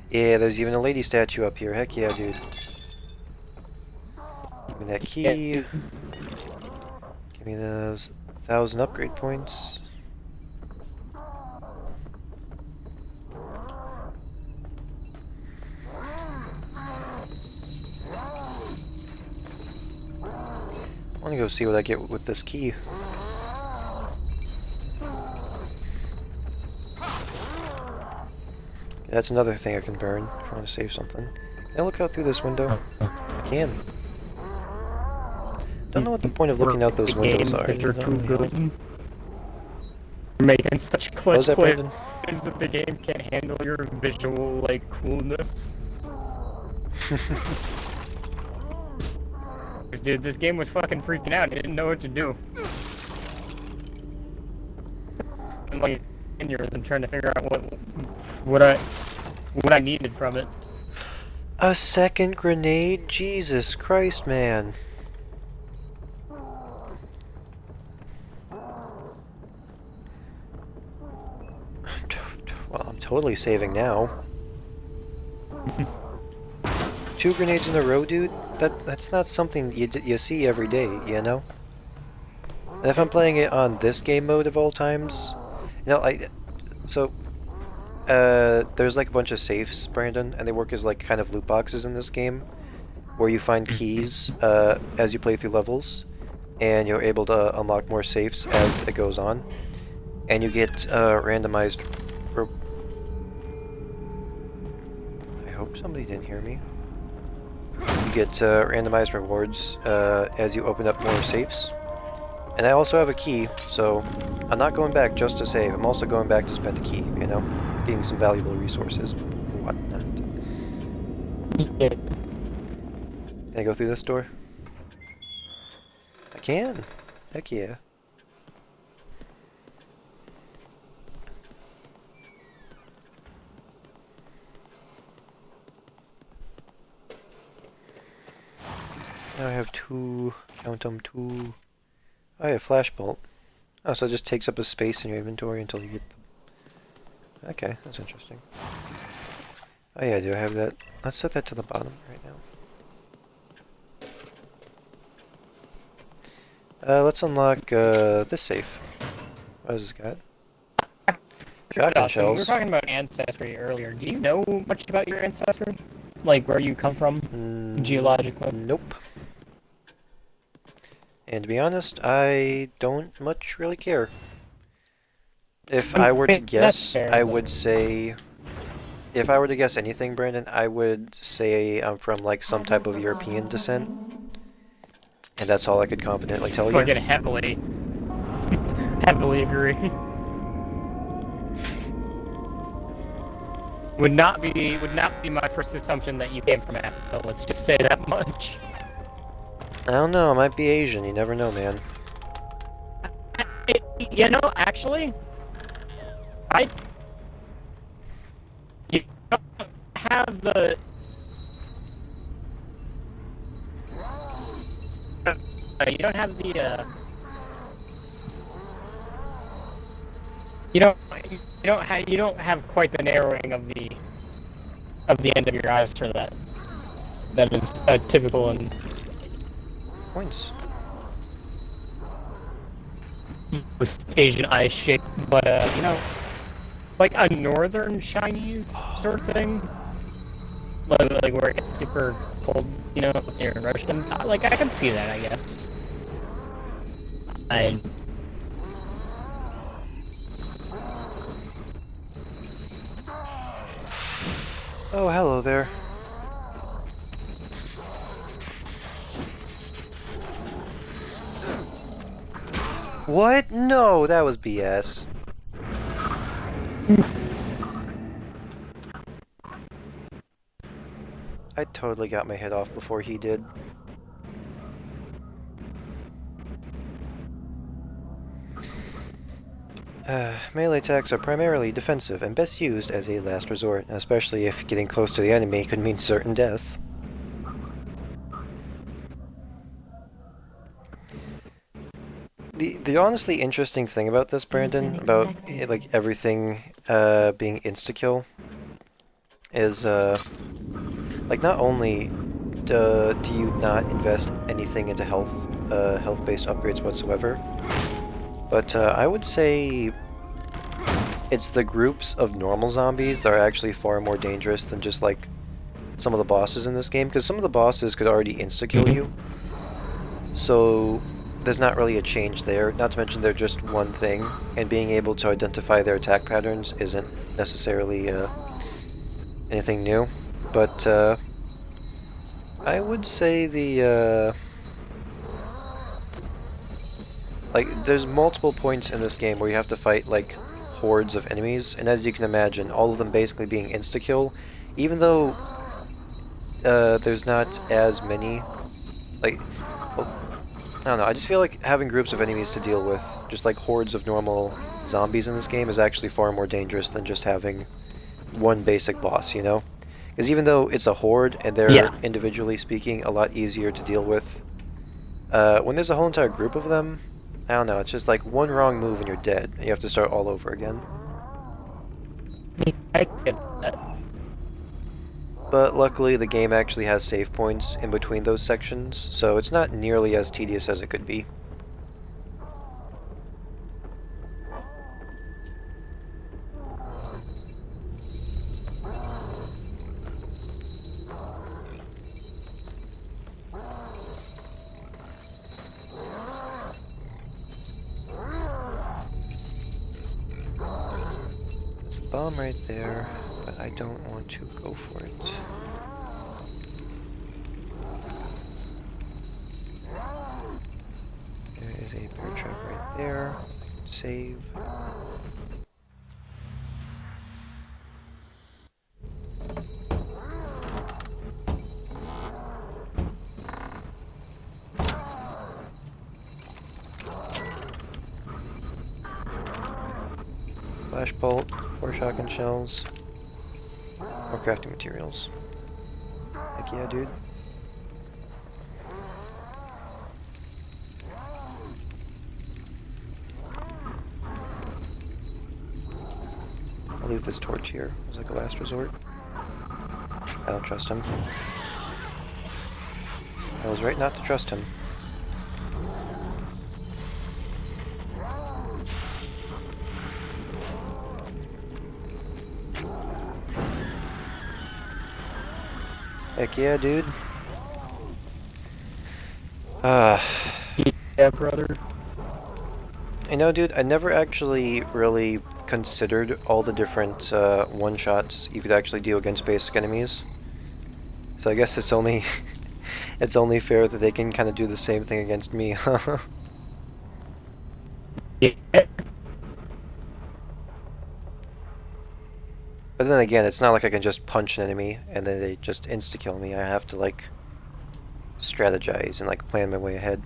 Yeah, there's even a lady statue up here. Heck yeah, dude. Give me that key. Yeah. Give me those 1,000 upgrade points. I want to go see what I get with this key. That's another thing I can burn if I want to save something. Can I look out through this window? I can. Don't know what the point of looking out those windows are. You're Does that too really help? good. You're making such What clutch was that, plays Brandon? that the game can't handle your visual, like, coolness. Dude, this game was fucking freaking out. It didn't know what to do. I'm like in yours and trying to figure out what I needed from it. A second grenade? Jesus Christ, man. Well, I'm totally saving now. 2 grenades in a row, dude? That's not something you see every day, you know? And if I'm playing it on this game mode of all times, you know, there's like a bunch of safes, Brandon, and they work as like kind of loot boxes in this game, where you find keys as you play through levels. and you're able to unlock more safes as it goes on. And you get randomized... I hope somebody didn't hear me. You get randomized rewards as you open up more safes. And I also have a key, so I'm not going back just to save. I'm also going back to spend a key, you know? Getting some valuable resources and whatnot. Yeah. Can I go through this door? I can. Heck yeah. Now I have two, count them, two. Oh, I have flash bolt. Oh, so it just takes up a space in your inventory until you get them. Okay, that's interesting. Oh yeah, do I have that? Let's set that to the bottom right now. Let's unlock this safe. What has this got? Shotgun Austin, we were shells. talking about ancestry earlier. Do you know much about your ancestry? Like where you come from, geologically? Nope. And to be honest, I don't much really care. If I were to guess, fair, I but- would say... If I were to guess anything, Brandon, I would say I'm from like some type of European descent. And that's all I could confidently tell you. Fucking heavily agree. Would not be my first assumption that you came from Africa. Let's just say that much. I don't know, I might be Asian, you never know, man. You know, actually, you don't have the. You don't have the. You don't have quite the narrowing of the end of your eyes for that. That is typical in Points. Asian eye shape, but you know, like a northern Chinese sort of thing, like where it gets super cold, you know, near Russians. Like I can see that, I guess. Oh, hello there. What? No, that was BS. I totally got my head off before he did. Melee attacks are primarily defensive and best used as a last resort, especially if getting close to the enemy could mean certain death. The honestly interesting thing about this, Brandon, about like everything being insta-kill, is like not only do you not invest anything into health-based upgrades whatsoever, but I would say it's the groups of normal zombies that are actually far more dangerous than just like some of the bosses in this game, because some of the bosses could already insta-kill you, so there's not really a change there, not to mention they're just one thing, and being able to identify their attack patterns isn't necessarily anything new, but I would say the like there's multiple points in this game where you have to fight like hordes of enemies, and as you can imagine, all of them basically being insta-kill, even though there's not as many, like, well, I don't know, I just feel like having groups of enemies to deal with, just like hordes of normal zombies in this game, is actually far more dangerous than just having one basic boss, you know? Because even though it's a horde, and they're, individually speaking, a lot easier to deal with, when there's a whole entire group of them, I don't know, it's just like one wrong move and you're dead, and you have to start all over again. I get that. But luckily the game actually has save points in between those sections, so it's not nearly as tedious as it could be. bomb right there, but I don't want to go for it. There is a bear trap right there. I can save. Flash bolt, 4 shotgun shells, more crafting materials. Heck yeah, dude. I'll leave this torch here as like a last resort. I don't trust him. I was right not to trust him. Heck yeah, dude. Yeah, brother. I know, dude, I never actually really considered all the different one-shots you could actually do against basic enemies. So I guess it's only it's only fair that they can kind of do the same thing against me. Yeah. But then again, it's not like I can just punch an enemy and then they just insta-kill me. I have to like strategize and like plan my way ahead.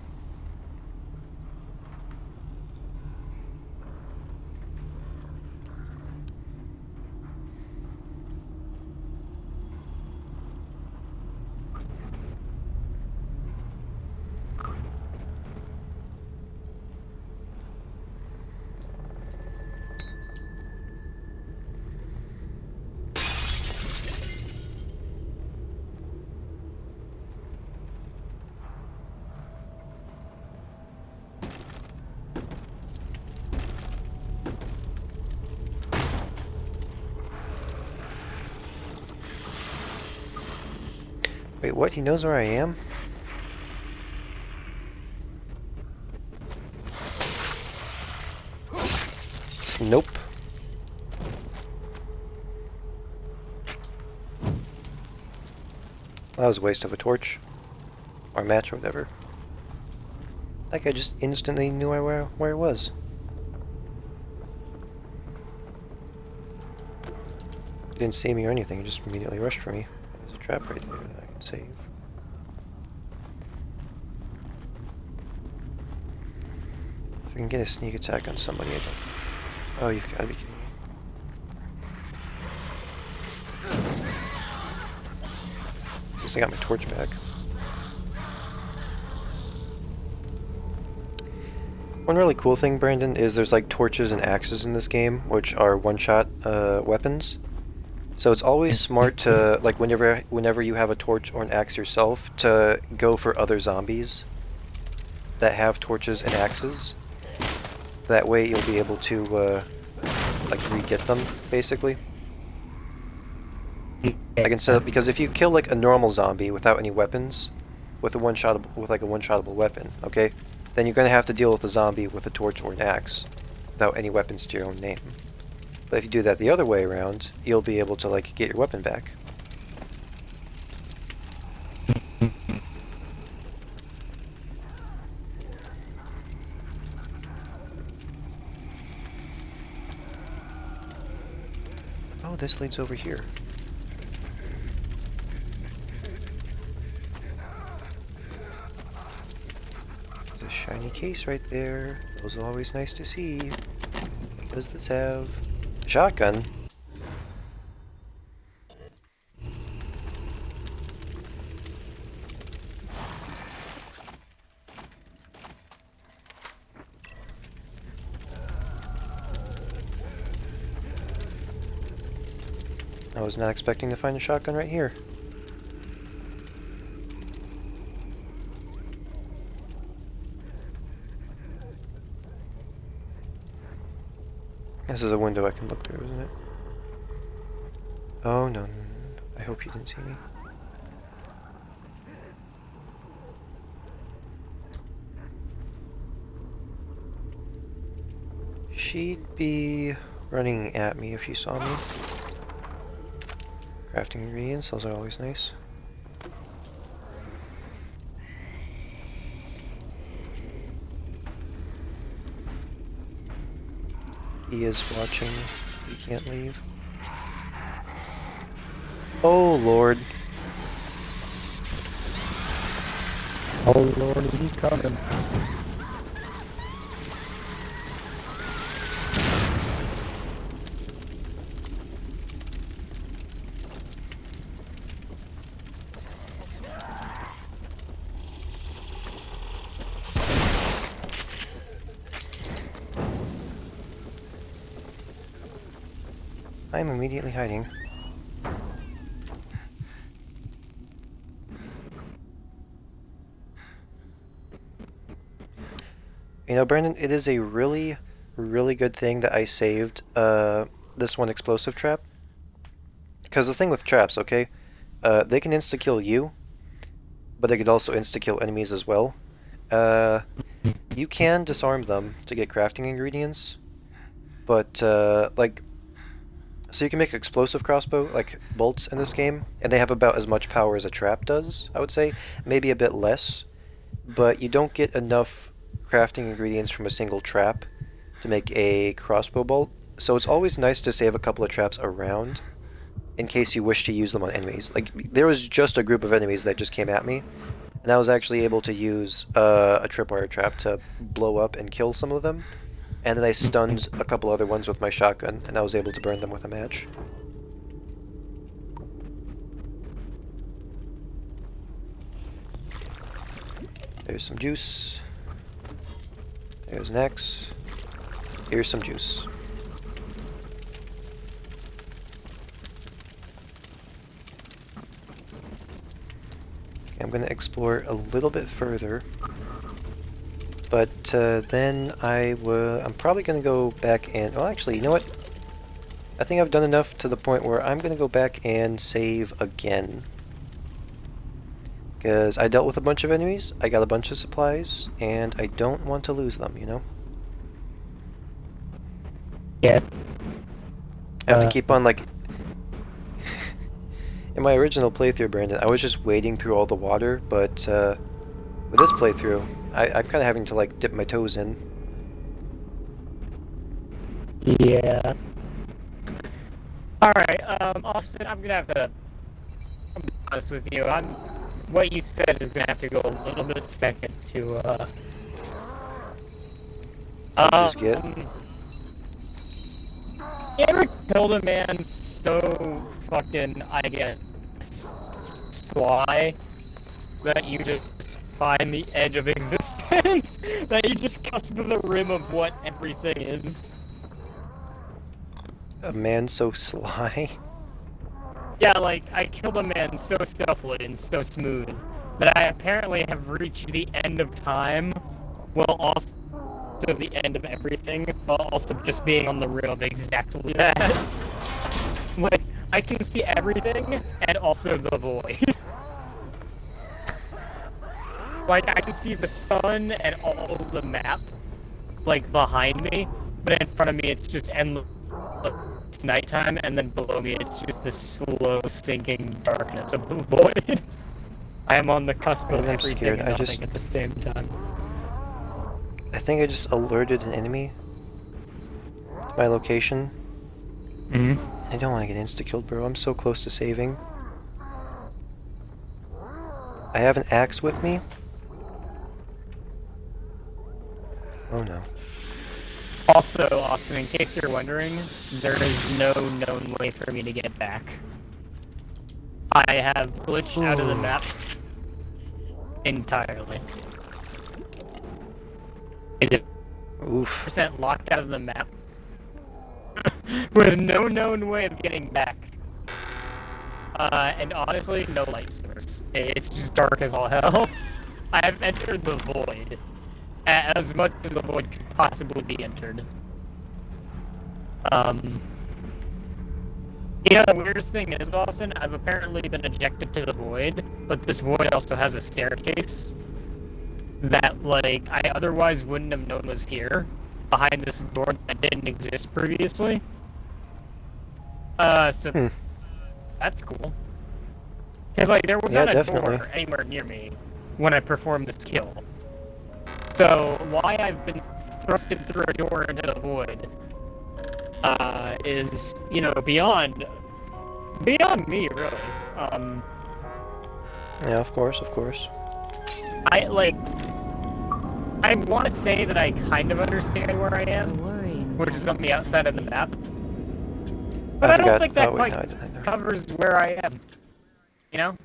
Wait, what? He knows where I am? Nope. That was a waste of a torch. Or a match or whatever. That guy just instantly knew where I was. He didn't see me or anything, he just immediately rushed for me. There's a trap right there that I can save. If I can get a sneak attack on somebody, I don't... Oh, you've got to be kidding me. At least I got my torch back. One really cool thing, Brandon, is there's like torches and axes in this game, which are one-shot weapons. So it's always smart to, like, whenever you have a torch or an axe yourself, to go for other zombies that have torches and axes. That way you'll be able to, like, re-get them, basically. Like, instead of, because if you kill, like, a normal zombie without any weapons, with a one-shottable weapon, okay, then you're gonna have to deal with a zombie with a torch or an axe, without any weapons to your own name. But if you do that the other way around, you'll be able to, like, get your weapon back. Oh, this leads over here. There's a shiny case right there. Those are always nice to see. What does this have? A shotgun? I was not expecting to find a shotgun right here. This is a window I can look through, isn't it? Oh, no, no, no, no. I hope you didn't see me. She'd be running at me if you saw me. Crafting ingredients, those are always nice. He is watching. He can't leave. Oh lord. Oh lord, is he coming? I'm immediately hiding. You know, Brandon, it is a really, really good thing that I saved this one explosive trap. Because the thing with traps, okay, they can insta-kill you, but they could also insta-kill enemies as well. You can disarm them to get crafting ingredients, but like, so you can make explosive crossbow, like bolts in this game, and they have about as much power as a trap does, I would say. Maybe a bit less, but you don't get enough crafting ingredients from a single trap to make a crossbow bolt, so it's always nice to save a couple of traps around in case you wish to use them on enemies. Like, there was just a group of enemies that just came at me, and I was actually able to use a tripwire trap to blow up and kill some of them, and then I stunned a couple other ones with my shotgun, and I was able to burn them with a match. There's some juice. There's an axe. Here's some juice. I'm going to explore a little bit further, but then I'm probably going to go back and, well actually, you know what? I think I've done enough to the point where I'm going to go back and save again. Because I dealt with a bunch of enemies, I got a bunch of supplies, and I don't want to lose them, you know? Yeah. I have to keep on, like... In my original playthrough, Brandon, I was just wading through all the water, but with this playthrough, I'm kind of having to, like, dip my toes in. Yeah. Alright, Austin, I'm gonna have to... I'm gonna be honest with you, what you said is gonna have to go a little bit second to, Just get. You ever killed a man so fucking, I guess, sly that you just find the edge of existence? That you just cusp the rim of what everything is? A man so sly? Yeah, like, I killed a man so stealthily and so smooth that I apparently have reached the end of time, while also the end of everything, while also just being on the rim of exactly that. Like, I can see everything, and also the void. Like, I can see the sun and all of the map, like, behind me, but in front of me it's just endless. It's nighttime, and then below me it's just the slow sinking darkness of the void. I am on the cusp of I'm everything scared. and nothing at the same time. I think I just alerted an enemy to my location. Mm-hmm. I don't want to get insta-killed, bro. I'm so close to saving. I have an axe with me. Oh no. Also, Austin, in case you're wondering, there is no known way for me to get back. I have glitched out of the map entirely. It is Oof. percent locked out of the map with no known way of getting back. And honestly, no light source. It's just dark as all hell. I have entered the void as much as the void could possibly be entered. Yeah, the weirdest thing is, Austin, I've apparently been ejected to the void, but this void also has a staircase that, like, I otherwise wouldn't have known was here, behind this door that didn't exist previously. So Hmm. that's cool. Because, like, there was Yeah, not a definitely. door anywhere near me when I performed this kill. So, why I've been thrusted through a door into the void, is, you know, beyond me, really. Yeah, of course, of course. I, like, I want to say that I kind of understand where I A am, worrying which is on the outside of the map. But I I don't forgot. think Oh, that wait, quite no, I didn't know. covers where I am, you know?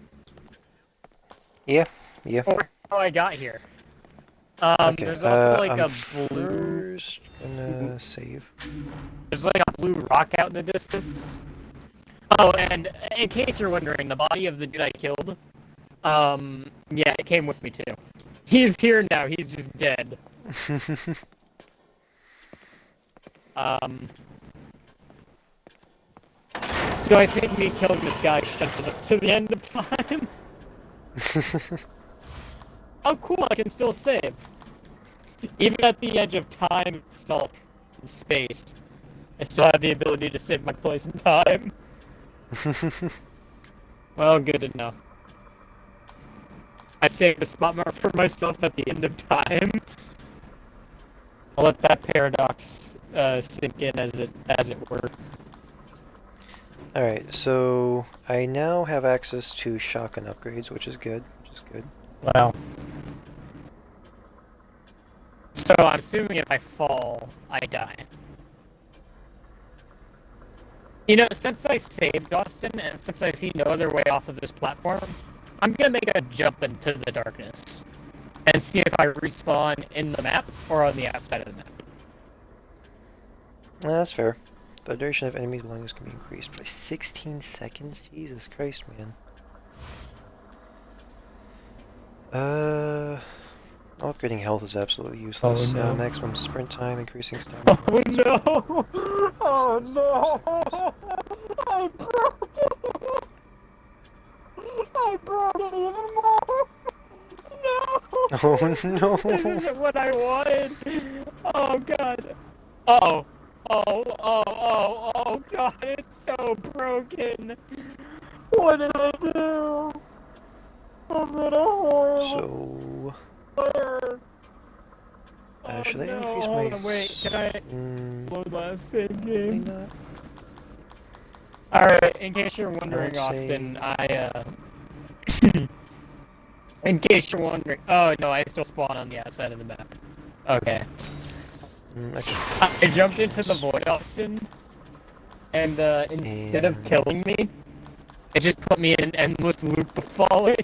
Yeah, yeah. Or how I got here. Okay, There's also like I'm a blue, first gonna save. there's like a blue rock out in the distance. Oh, and in case you're wondering, the body of the dude I killed, yeah, it came with me too. He's here now, he's just dead. Um, so I think me killing this guy shunted us to the end of time. Oh cool, I can still save. Even at the edge of time itself, and space, I still have the ability to save my place in time. Well, good to know. I saved a spot mark for myself at the end of time. I'll let that paradox sink in as it were. Alright, so I now have access to shotgun upgrades, which is good. Well. So I'm assuming if I fall, I die. You know, since I saved Austin, and since I see no other way off of this platform, I'm gonna make a jump into the darkness. And see if I respawn in the map, or on the outside of the map. That's fair. The duration of enemy belongings can be increased by 16 seconds? Jesus Christ, man. Upgrading health is absolutely useless. Oh, no. Maximum sprint time, increasing stamina. Oh no! Oh no! I broke it! I broke it even more! No! Oh no! This isn't what I wanted! Oh god! Uh-oh! Oh god, it's so broken! What did I do? I'm in a horrible So... Oh should I no, increase hold my... on, wait, can I load last save Probably game? not. Alright, in case you're I wondering, would Austin, say... in case you're wondering... Oh, no, I still spawn on the outside of the map. Okay. Actually, I jumped into the void, Austin, and, instead of killing me, it just put me in an endless loop of falling.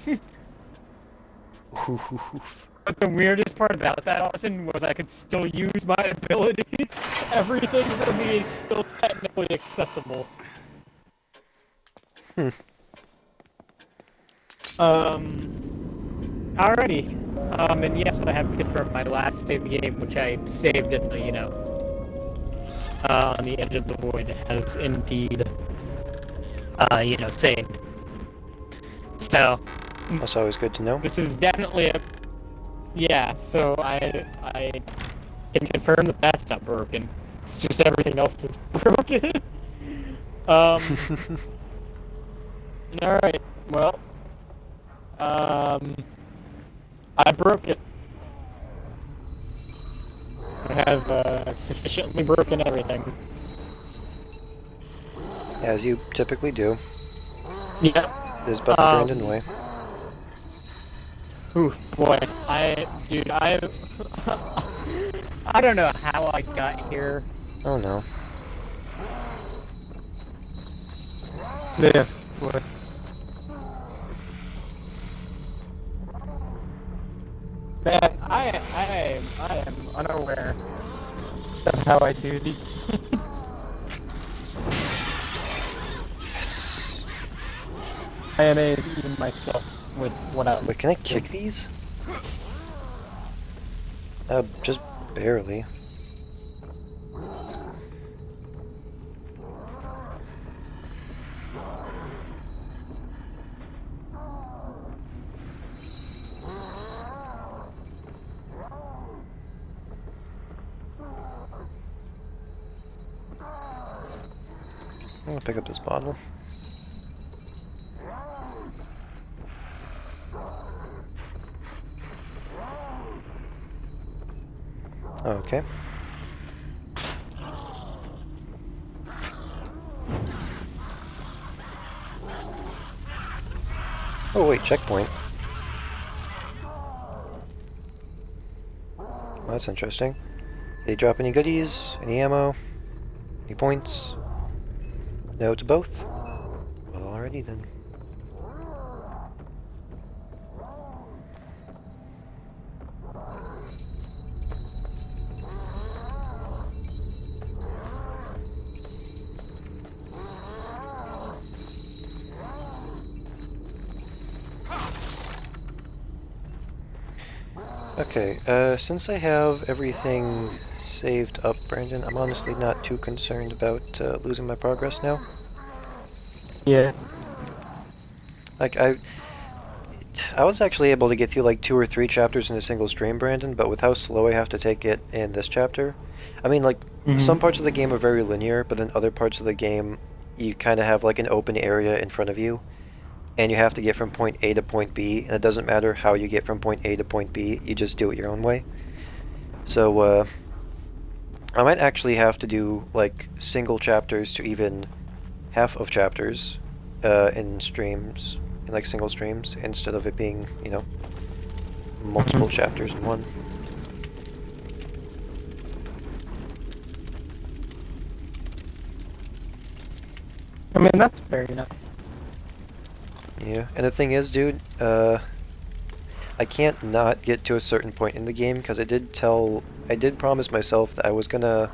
But the weirdest part about that, Austin, was I could still use my abilities. Everything for me is still technically accessible. Alrighty. And yes, I have confirmed my last save game, which I saved in the, you know, on the edge of the void, has indeed, you know, saved. So, that's always good to know. this is definitely a... Yeah, so I can confirm that that's not broken. It's just everything else is broken. Alright, well, I broke it. I have, sufficiently broken everything. As you typically do. Yeah. It is but the Brandon way. Oof, boy, dude, I don't know how I got here. Oh no. Yeah, boy. Man, I am unaware of how I do these things. Yes. I amaze even myself with what I... Wait, can I kick these? Just barely. I'm gonna pick up this bottle. Okay. Oh wait, checkpoint. Well, that's interesting. Did they drop any goodies? Any ammo? Any points? No to both? Well, alrighty then. Okay, since I have everything saved up, Brandon, I'm honestly not too concerned about losing my progress now. Yeah. Like, I was actually able to get through like 2 or 3 chapters in a single stream, Brandon, but with how slow I have to take it in this chapter, I mean, like, some parts of the game are very linear, but then other parts of the game, you kind of have like an open area in front of you, and you have to get from point A to point B, and it doesn't matter how you get from point A to point B, you just do it your own way. So, I might actually have to do, like, single chapters to even half of chapters, in streams, in, like, single streams, instead of it being, you know, multiple chapters in one. I mean, that's fair enough. Yeah, and the thing is, dude, I can't not get to a certain point in the game, because I did promise myself that I was gonna...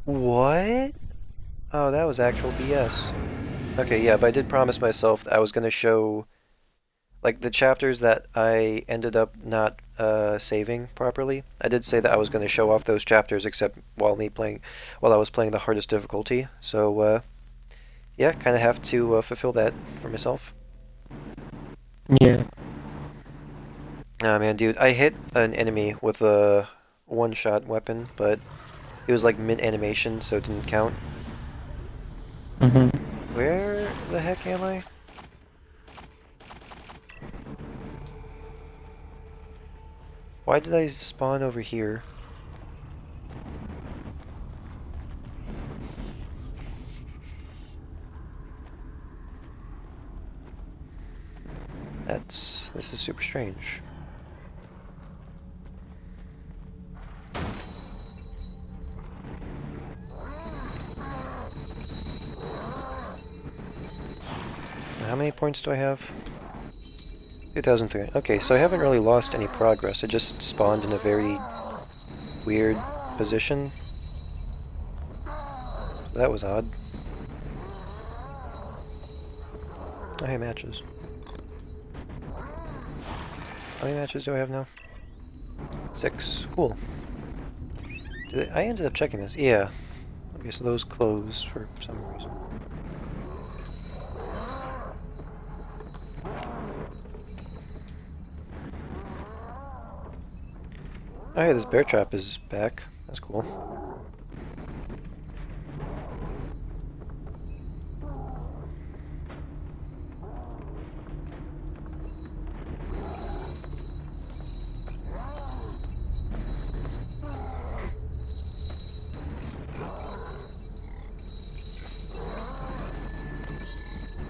What? Oh, that was actual BS. Okay, yeah, but I did promise myself that I was gonna show, like, the chapters that I ended up not saving properly. I did say that I was gonna show off those chapters, except while I was playing the hardest difficulty. So, yeah, kind of have to fulfill that for myself. Yeah. Ah, man, dude, I hit an enemy with a one-shot weapon, but it was like mid-animation, so it didn't count. Where the heck am I? Why did I spawn over here? This is super strange. How many points do I have? 2,003. Okay, so I haven't really lost any progress. I just spawned in a very weird position. That was odd. Oh, hey, matches. How many matches do I have now? 6. Cool. I ended up checking this. Yeah. Okay, so those close for some reason. Oh, hey, this bear trap is back. That's cool.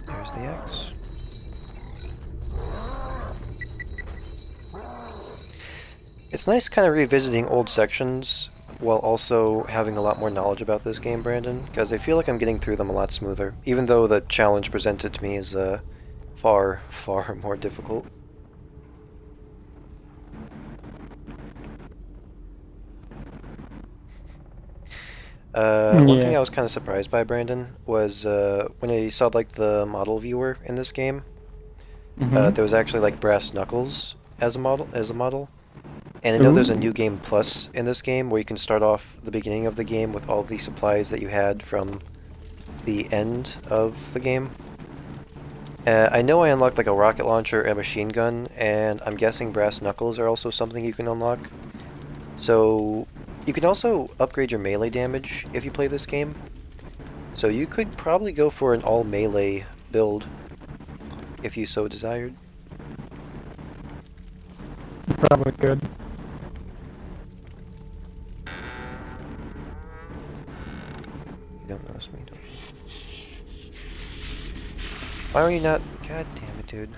There's the X. It's nice kind of revisiting old sections while also having a lot more knowledge about this game, Brandon, because I feel like I'm getting through them a lot smoother, even though the challenge presented to me is far, far more difficult. One thing I was kind of surprised by, Brandon, was when I saw like the model viewer in this game, there was actually like brass knuckles as a model. And I know there's a new game plus in this game where you can start off the beginning of the game with all the supplies that you had from the end of the game. I know I unlocked like a rocket launcher and a machine gun, and I'm guessing brass knuckles are also something you can unlock. So you can also upgrade your melee damage if you play this game. So you could probably go for an all melee build if you so desired. Probably could. You don't notice me, don't you? Why are you not? God damn it, dude.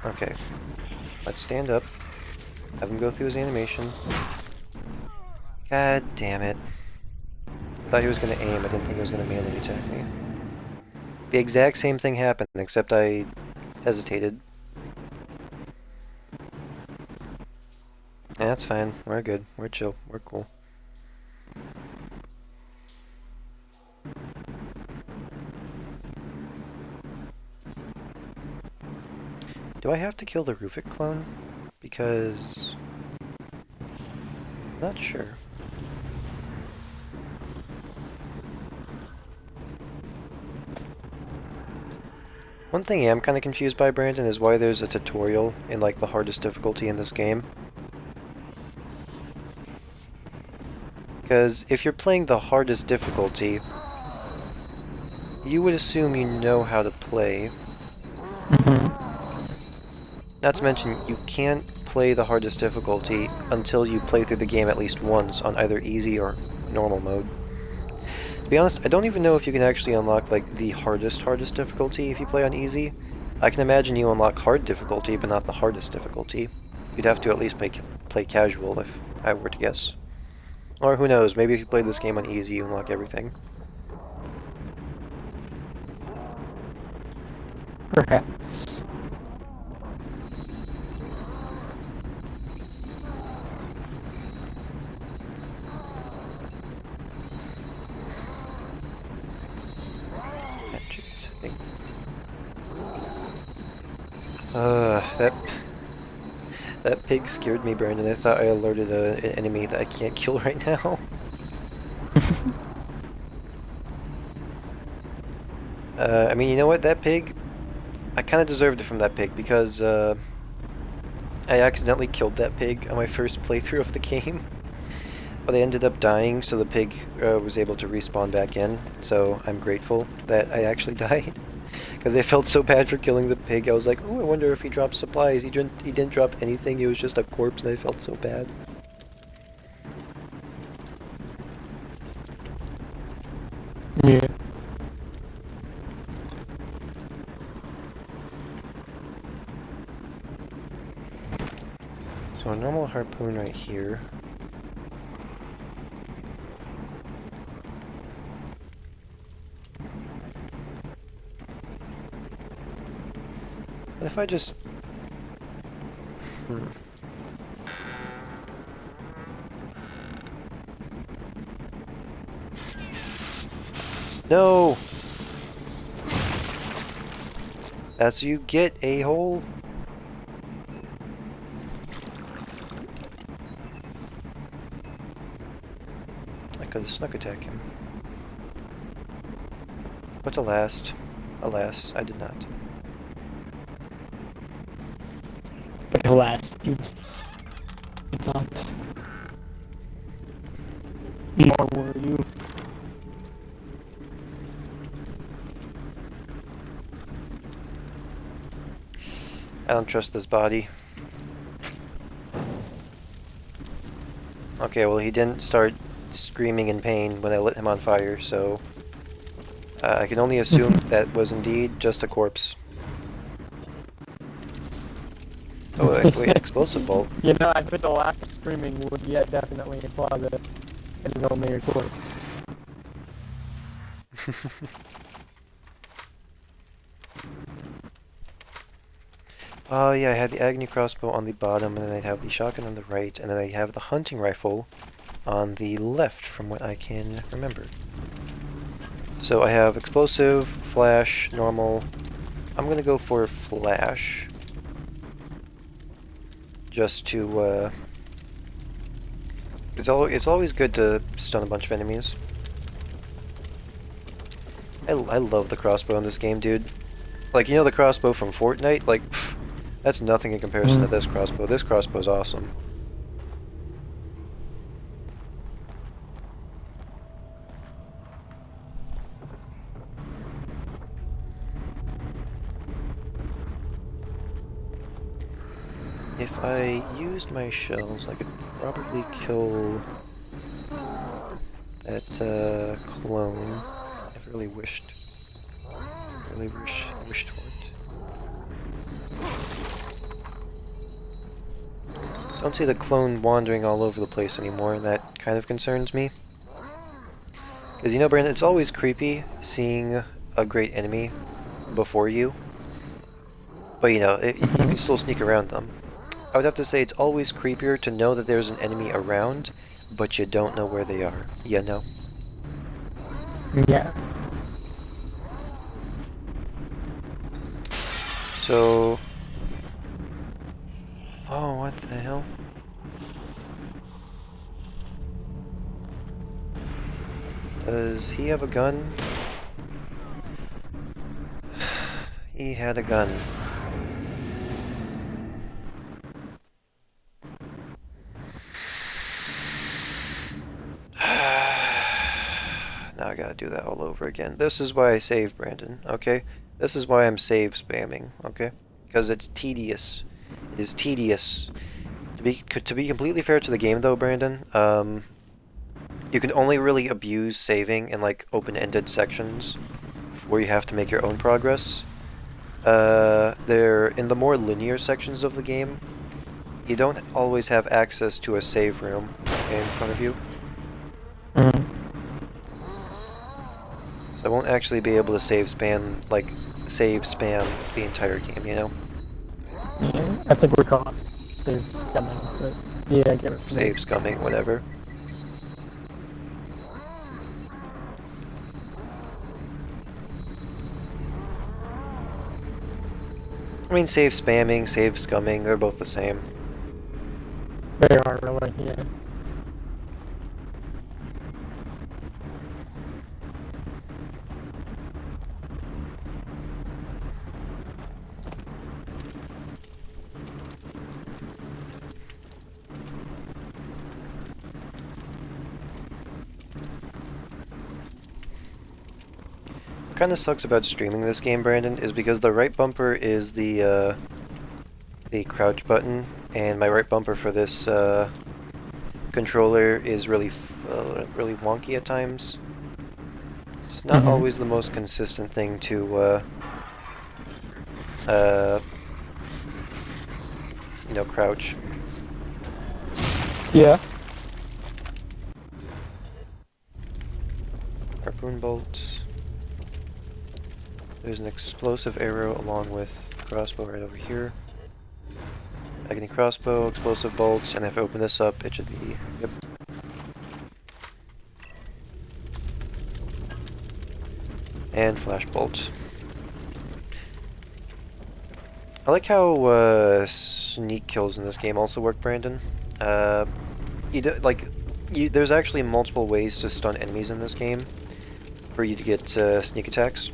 Okay. Let's stand up. Have him go through his animation. God damn it. I thought he was going to aim, I didn't think he was going to melee attack me. The exact same thing happened, except I hesitated. Yeah, that's fine. We're good. We're chill. We're cool. Do I have to kill the Ruvik clone? Because... I'm not sure. One thing I am kind of confused by, Brandon, is why there's a tutorial in like the hardest difficulty in this game. Because if you're playing the hardest difficulty, you would assume you know how to play. Not to mention, you can't play the hardest difficulty until you play through the game at least once on either easy or normal mode. To be honest, I don't even know if you can actually unlock like the hardest difficulty if you play on easy. I can imagine you unlock hard difficulty, but not the hardest difficulty. You'd have to at least play casual if I were to guess. Or who knows, maybe if you play this game on easy, you unlock everything. Perhaps. That pig scared me, Brandon. I thought I alerted an enemy that I can't kill right now. I mean, you know what? That pig, I kind of deserved it from that pig because I accidentally killed that pig on my first playthrough of the game. But I ended up dying, so the pig was able to respawn back in. So I'm grateful that I actually died. Because I felt so bad for killing the pig. I was like, oh, I wonder if he dropped supplies. He didn't drop anything. He was just a corpse, and I felt so bad. Yeah. So a normal harpoon right here. What if I just... No! That's what you get, a-hole. I could have snuck attack him. But alas, I did not. But alas, you did not. Nor were you. I don't trust this body. Okay, well he didn't start screaming in pain when I lit him on fire, so... I can only assume that was indeed just a corpse. Oh, wait, explosive bolt. You know, I think the lack of screaming would definitely imply that it is only a corpse. Oh yeah, I had the agony crossbow on the bottom, and then I'd have the shotgun on the right, and then I'd have the hunting rifle on the left, from what I can remember. So I have explosive, flash, normal. I'm gonna go for flash. Just to It's always good to stun a bunch of enemies. I love the crossbow in this game, dude. Like, you know the crossbow from Fortnite? Like, pff, that's nothing in comparison to this crossbow. This crossbow's awesome. If I used my shells, I could probably kill that clone. If I really wished. Really wished for it. Don't see the clone wandering all over the place anymore, and that kind of concerns me. Because you know, Brandon, it's always creepy seeing a great enemy before you. But you know, you can still sneak around them. I would have to say it's always creepier to know that there's an enemy around, but you don't know where they are. You know? Yeah. So... Oh, what the hell? Does he have a gun? He had a gun. Now I gotta do that all over again. This is why I save, Brandon, okay? This is why I'm save spamming, okay? Because it's tedious. It is tedious. To be completely fair to the game, though, Brandon, you can only really abuse saving in, like, open-ended sections where you have to make your own progress. In the more linear sections of the game, you don't always have access to a save room in front of you. So I won't actually be able to save spam the entire game, you know? Yeah, I think we call it save scumming, but yeah, I get it. Save scumming, whatever. I mean, save spamming, save scumming, they're both the same. They are really, yeah. What kind of sucks about streaming this game, Brandon, is because the right bumper is the crouch button, and my right bumper for this controller is really really wonky at times. It's not always the most consistent thing to you know, crouch. Yeah. Harpoon bolts. There's an explosive arrow along with crossbow right over here. Agony crossbow, explosive bolts, and if I open this up, it should be... Yep. And flash bolts. I like how sneak kills in this game also work, Brandon. There's actually multiple ways to stun enemies in this game for you to get sneak attacks.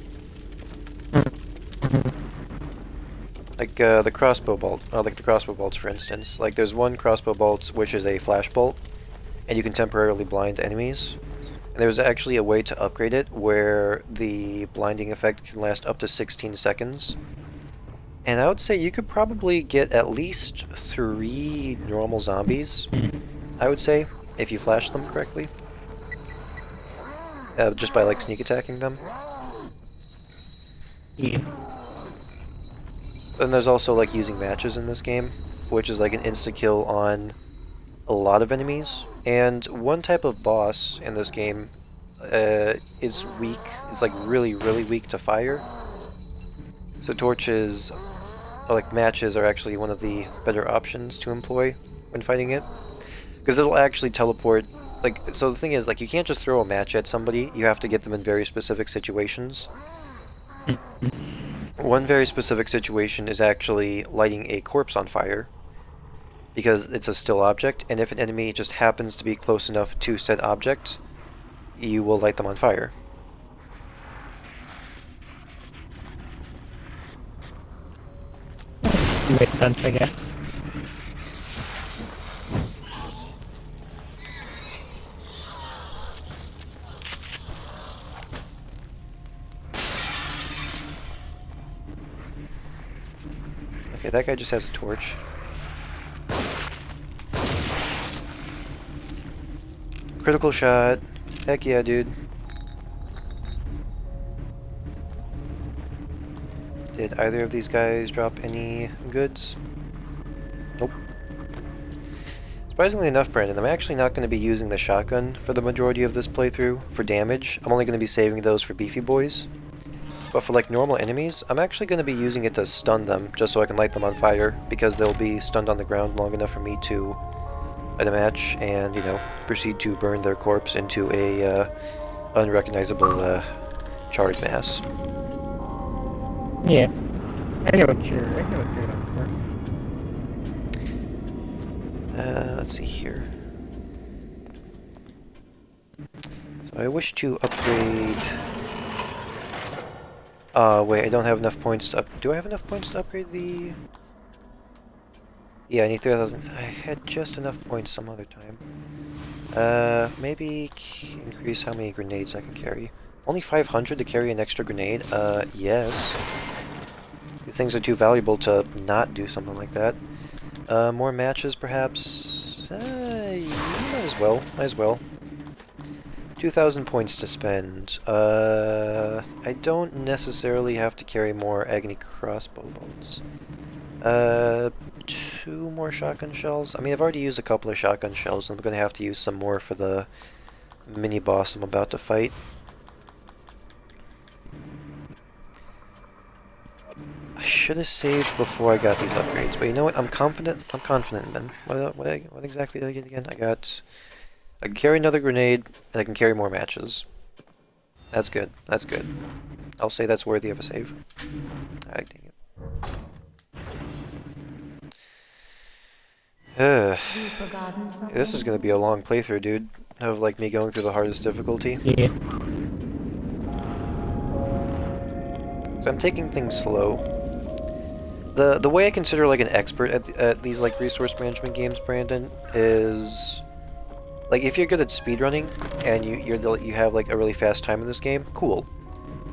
Like the crossbow bolt, like the crossbow bolts, for instance. Like there's one crossbow bolt which is a flash bolt, and you can temporarily blind enemies. And there's actually a way to upgrade it where the blinding effect can last up to 16 seconds. And I would say you could probably get at least 3 normal zombies, I would say, if you flash them correctly. Just by like sneak attacking them. Yeah. And there's also like using matches in this game, which is like an insta-kill on a lot of enemies. And one type of boss in this game is weak, it's like really, really weak to fire. So torches, or like matches, are actually one of the better options to employ when fighting it. Because it'll actually teleport, like, so the thing is, like, you can't just throw a match at somebody, you have to get them in very specific situations. One very specific situation is actually lighting a corpse on fire. because it's a still object, and if an enemy just happens to be close enough to said object, you will light them on fire. Makes sense, I guess. Okay, that guy just has a torch. Critical shot. Heck yeah, dude. Did either of these guys drop any goods? Nope. Surprisingly enough, Brandon, I'm actually not going to be using the shotgun for the majority of this playthrough for damage. I'm only going to be saving those for beefy boys. But for like normal enemies, I'm actually going to be using it to stun them, just so I can light them on fire, because they'll be stunned on the ground long enough for me to light a match and, you know, proceed to burn their corpse into a unrecognizable charred mass. Yeah. I know what you're going for. Let's see here. So I wish to upgrade... wait, I don't have enough points to do I have enough points to upgrade the... Yeah, I need 3,000. I had just enough points some other time. Maybe increase how many grenades I can carry. Only 500 to carry an extra grenade? Yes. These things are too valuable to not do something like that. More matches, perhaps? Might as well. Might as well. 2,000 points to spend. I don't necessarily have to carry more agony crossbow bolts. 2 more shotgun shells. I mean, I've already used a couple of shotgun shells, and I'm gonna have to use some more for the mini boss I'm about to fight. I should have saved before I got these upgrades, but you know what? I'm confident in them. What exactly did I get again? I can carry another grenade, and I can carry more matches. That's good. That's good. I'll say that's worthy of a save. Alright, dang it. You've forgotten something? This is gonna be a long playthrough, dude. Of like me going through the hardest difficulty. Yeah. So I'm taking things slow. The way I consider like an expert at these like resource management games, Brandon, is like if you're good at speedrunning and you have like a really fast time in this game, cool.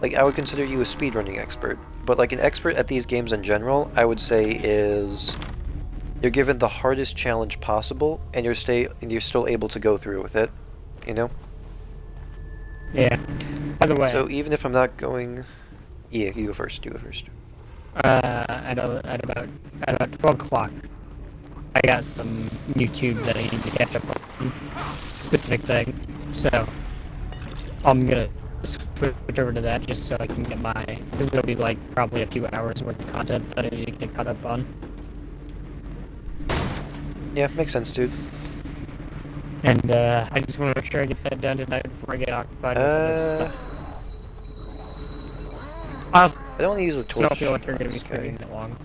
Like I would consider you a speedrunning expert. But like an expert at these games in general, I would say is you're given the hardest challenge possible and you're still able to go through with it, you know? Yeah. By the way, So even if I'm not going, yeah, you go first. You go first. at about 12 o'clock, I got some YouTube that I need to catch up on, specific thing. So I'm gonna switch over to that just so I can get because it'll be like probably a few hours worth of content that I need to get caught up on. Yeah, makes sense, dude. And I just want to make sure I get that done tonight before I get occupied with this stuff. I don't want to use the torch. I don't feel like you're going to be this guy. streaming that long.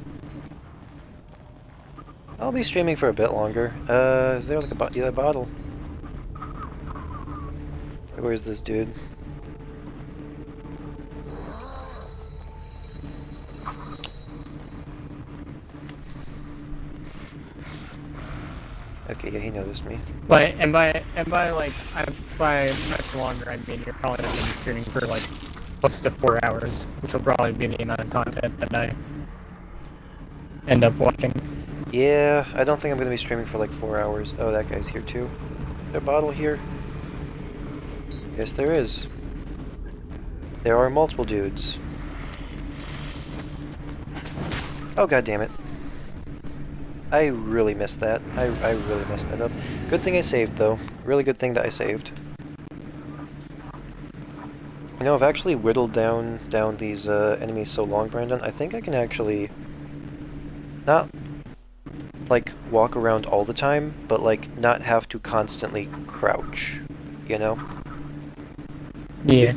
I'll be streaming for a bit longer. Is there like a bottle? Where's this dude? Okay, yeah, he noticed me. But by much longer, I mean you're probably going to be streaming for like close to 4 hours, which will probably be the amount of content that I end up watching. Yeah, I don't think I'm going to be streaming for like 4 hours. Oh, that guy's here too. Is there a bottle here? Yes, there is. There are multiple dudes. Oh, god damn it. I really missed that. I really messed that up. Good thing I saved, though. Really good thing that I saved. You know, I've actually whittled down these enemies so long, Brandon. I think I can actually not like walk around all the time, but like not have to constantly crouch. You know? Yeah.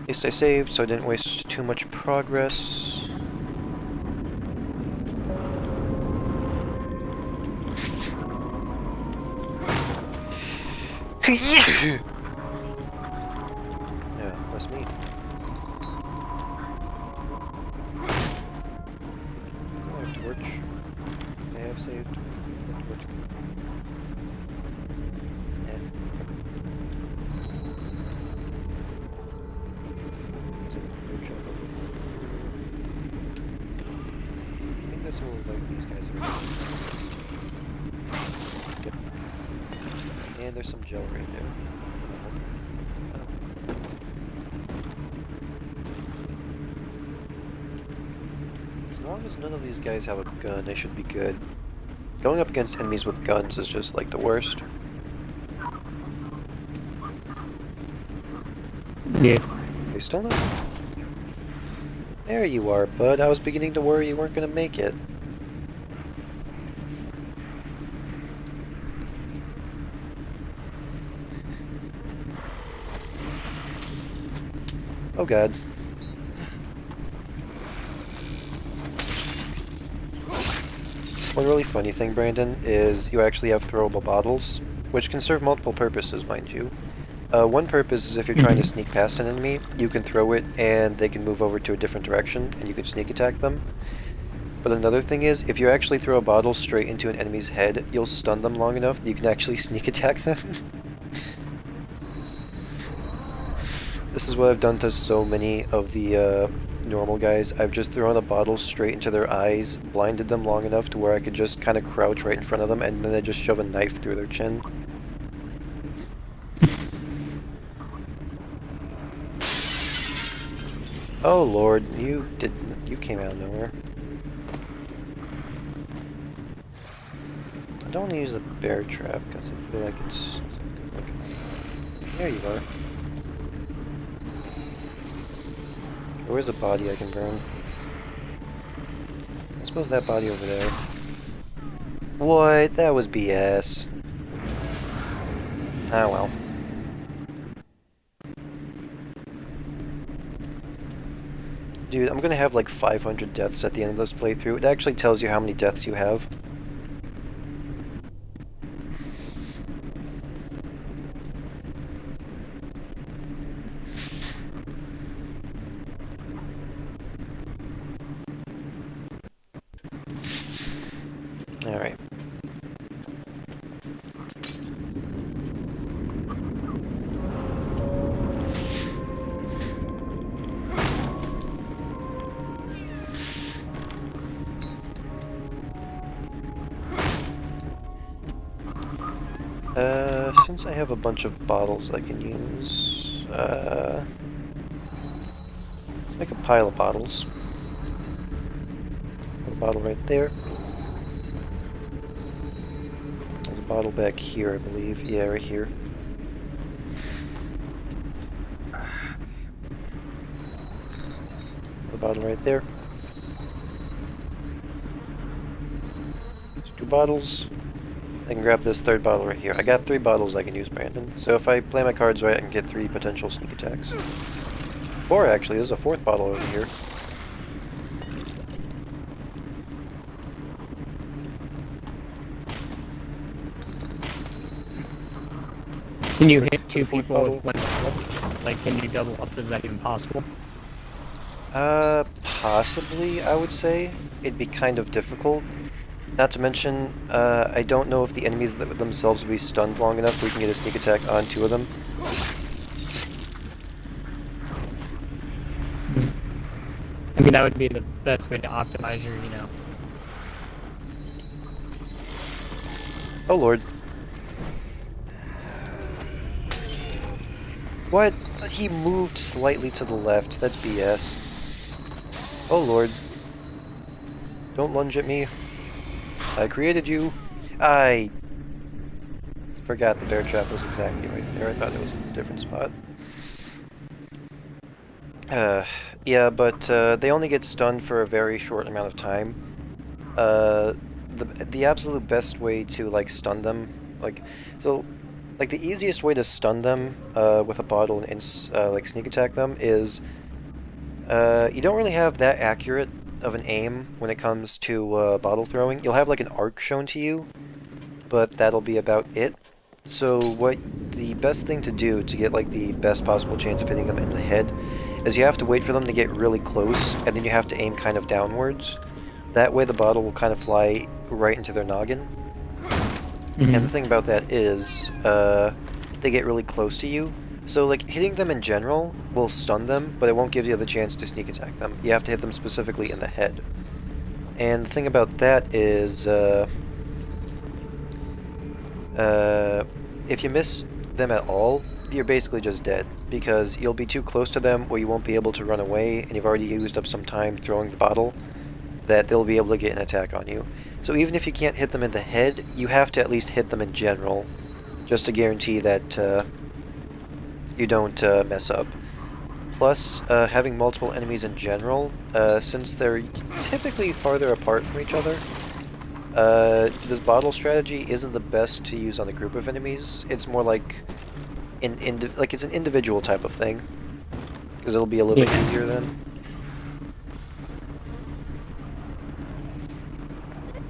At least I saved, so I didn't waste too much progress. Yeah, that's me. Is that a torch? I have saved. Torch. Yeah. I think this will like these guys. Yep. And there's some gel right there. As long as none of these guys have a gun, they should be good. Going up against enemies with guns is just like the worst. Yeah. They still not. There you are, bud. I was beginning to worry you weren't gonna make it. Oh god. One really funny thing, Brandon, is you actually have throwable bottles, which can serve multiple purposes, mind you. One purpose is if you're trying to sneak past an enemy, you can throw it and they can move over to a different direction and you can sneak attack them. But another thing is, if you actually throw a bottle straight into an enemy's head, you'll stun them long enough that you can actually sneak attack them. This is what I've done to so many of the normal guys. I've just thrown a bottle straight into their eyes, blinded them long enough to where I could just kind of crouch right in front of them, and then I just shove a knife through their chin. Oh lord, you came out of nowhere. I don't want to use a bear trap because I feel like it's... There you are. Where's a body I can burn? I suppose that body over there. What? That was BS. Ah well. Dude, I'm gonna have like 500 deaths at the end of this playthrough. It actually tells you how many deaths you have. Alright. Since I have a bunch of bottles I can use, let's make a pile of bottles. Put a bottle right there. There's a bottle back here, I believe. Yeah, right here. The bottle right there. There's 2 bottles. I can grab this 3rd bottle right here. I got 3 bottles I can use, Brandon. So if I play my cards right, I can get 3 potential sneak attacks. 4 actually, there's a 4th bottle over here. Can you hit 2 people with one bottle? Like, can you double up? Is that even possible? Possibly, I would say. It'd be kind of difficult. Not to mention, I don't know if the enemies themselves will be stunned long enough where we can get a sneak attack on 2 of them. I mean, that would be the best way to optimize your, you know... Oh lord. What? He moved slightly to the left. That's BS. Oh lord. Don't lunge at me. I created you. I forgot the bear trap was exactly right there. I thought it was in a different spot. Yeah, but they only get stunned for a very short amount of time. The absolute best way to like stun them, like, so Like the easiest way to stun them with a bottle and like sneak attack them is you don't really have that accurate of an aim when it comes to bottle throwing. You'll have like an arc shown to you, but that'll be about it. So what the best thing to do to get like the best possible chance of hitting them in the head is you have to wait for them to get really close, and then you have to aim kind of downwards. That way the bottle will kind of fly right into their noggin. And the thing about that is, they get really close to you. So like hitting them in general will stun them, but it won't give you the chance to sneak attack them. You have to hit them specifically in the head. And the thing about that is, if you miss them at all, you're basically just dead, because you'll be too close to them where you won't be able to run away, and you've already used up some time throwing the bottle, that they'll be able to get an attack on you. So even if you can't hit them in the head, you have to at least hit them in general, just to guarantee that you don't mess up. Plus, having multiple enemies in general, since they're typically farther apart from each other, this bottle strategy isn't the best to use on a group of enemies. It's more like it's an individual type of thing, because it'll be a little bit easier then.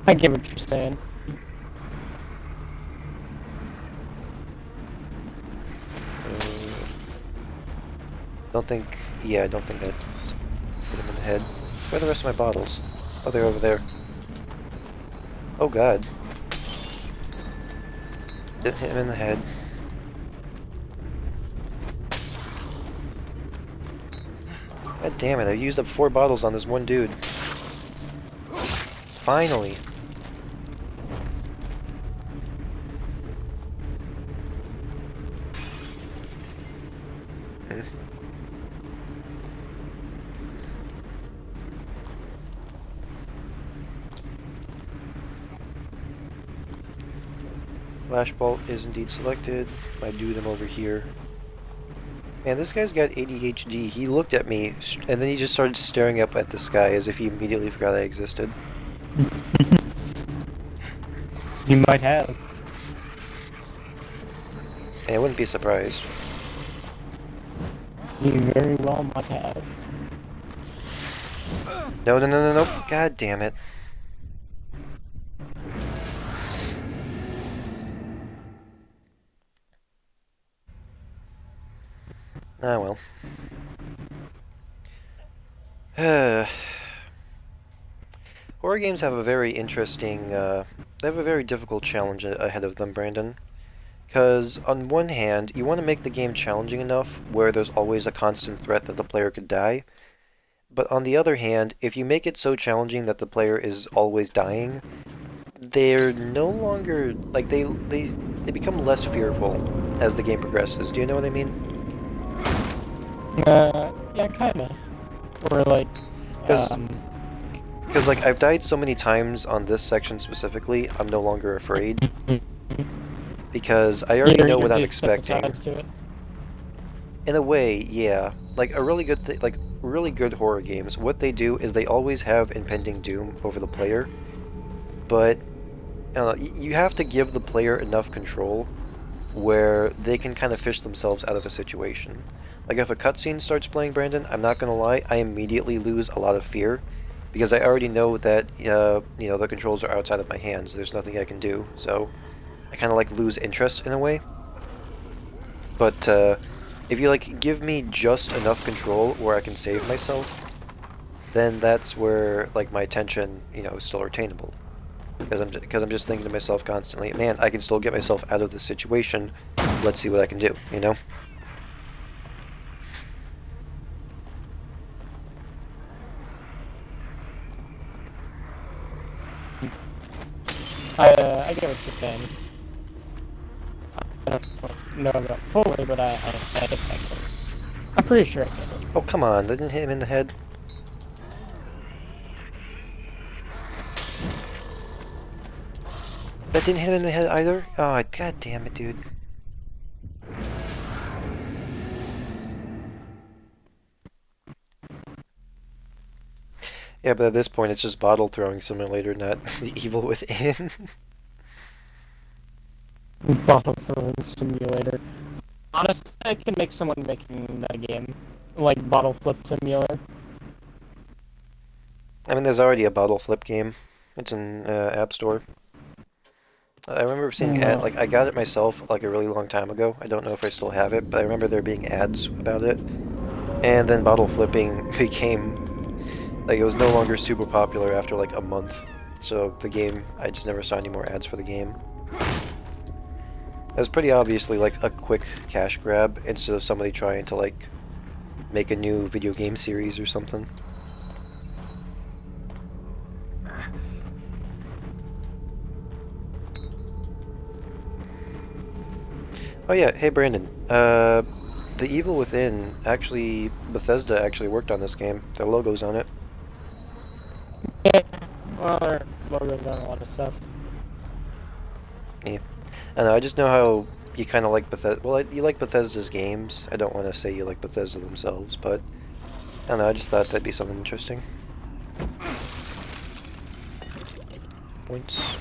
I get what you're saying. I don't think that hit him in the head. Where are the rest of my bottles? Oh, they're over there. Oh god. Didn't hit him in the head. God damn it, I used up 4 bottles on this one dude. Finally. Flash bolt is indeed selected. I do them over here. Man, this guy's got ADHD. He looked at me, and then he just started staring up at the sky as if he immediately forgot I existed. You might have. And I wouldn't be surprised. You very well might have. No, no, no, no, no. God damn it. Ah, well. Horror games have a very interesting, they have a very difficult challenge ahead of them, Brandon. Because, on one hand, you want to make the game challenging enough where there's always a constant threat that the player could die. But on the other hand, if you make it so challenging that the player is always dying, they're no longer, like, they become less fearful as the game progresses. Do you know what I mean? Yeah, kinda. Or like, Because, like, I've died so many times on this section specifically, I'm no longer afraid. Because I already know what I'm expecting. To it. In a way, yeah. Like, a really good like, really good horror games, what they do is they always have impending doom over the player. But, you have to give the player enough control where they can kind of fish themselves out of a situation. Like, if a cutscene starts playing, Brandon, I'm not gonna lie, I immediately lose a lot of fear. Because I already know that, you know, the controls are outside of my hands. There's nothing I can do, so I kind of, like, lose interest in a way. But, if you, like, give me just enough control where I can save myself, then that's where, like, my attention, you know, is still retainable. Because I'm just thinking to myself constantly, man, I can still get myself out of this situation. Let's see what I can do, you know? I get what you're saying. I don't know about fully, but I get it. I'm pretty sure I get it. Oh, come on, that didn't hit him in the head. That didn't hit him in the head either? Oh, god damn it, dude. Yeah, but at this point it's just bottle throwing simulator, not the evil within. Bottle filling simulator. Honestly, I can make someone making that game. Like Bottle Flip Simulator. I mean, there's already a bottle flip game. It's in App Store. I remember seeing No. like I got it myself like a really long time ago. I don't know if I still have it, but I remember there being ads about it. And then bottle flipping became like it was no longer super popular after like a month. So the game, I just never saw any more ads for the game. It was pretty obviously like a quick cash grab instead of somebody trying to like make a new video game series or something. Oh yeah, hey Brandon. The Evil Within, actually, Bethesda actually worked on this game. Their logo's on it. Yeah, well, their logos on a lot of stuff. Yeah. I don't know, I just know how you kind of like Bethesda. Well, you like Bethesda's games. I don't want to say you like Bethesda themselves, but I don't know, I just thought that'd be something interesting. Points.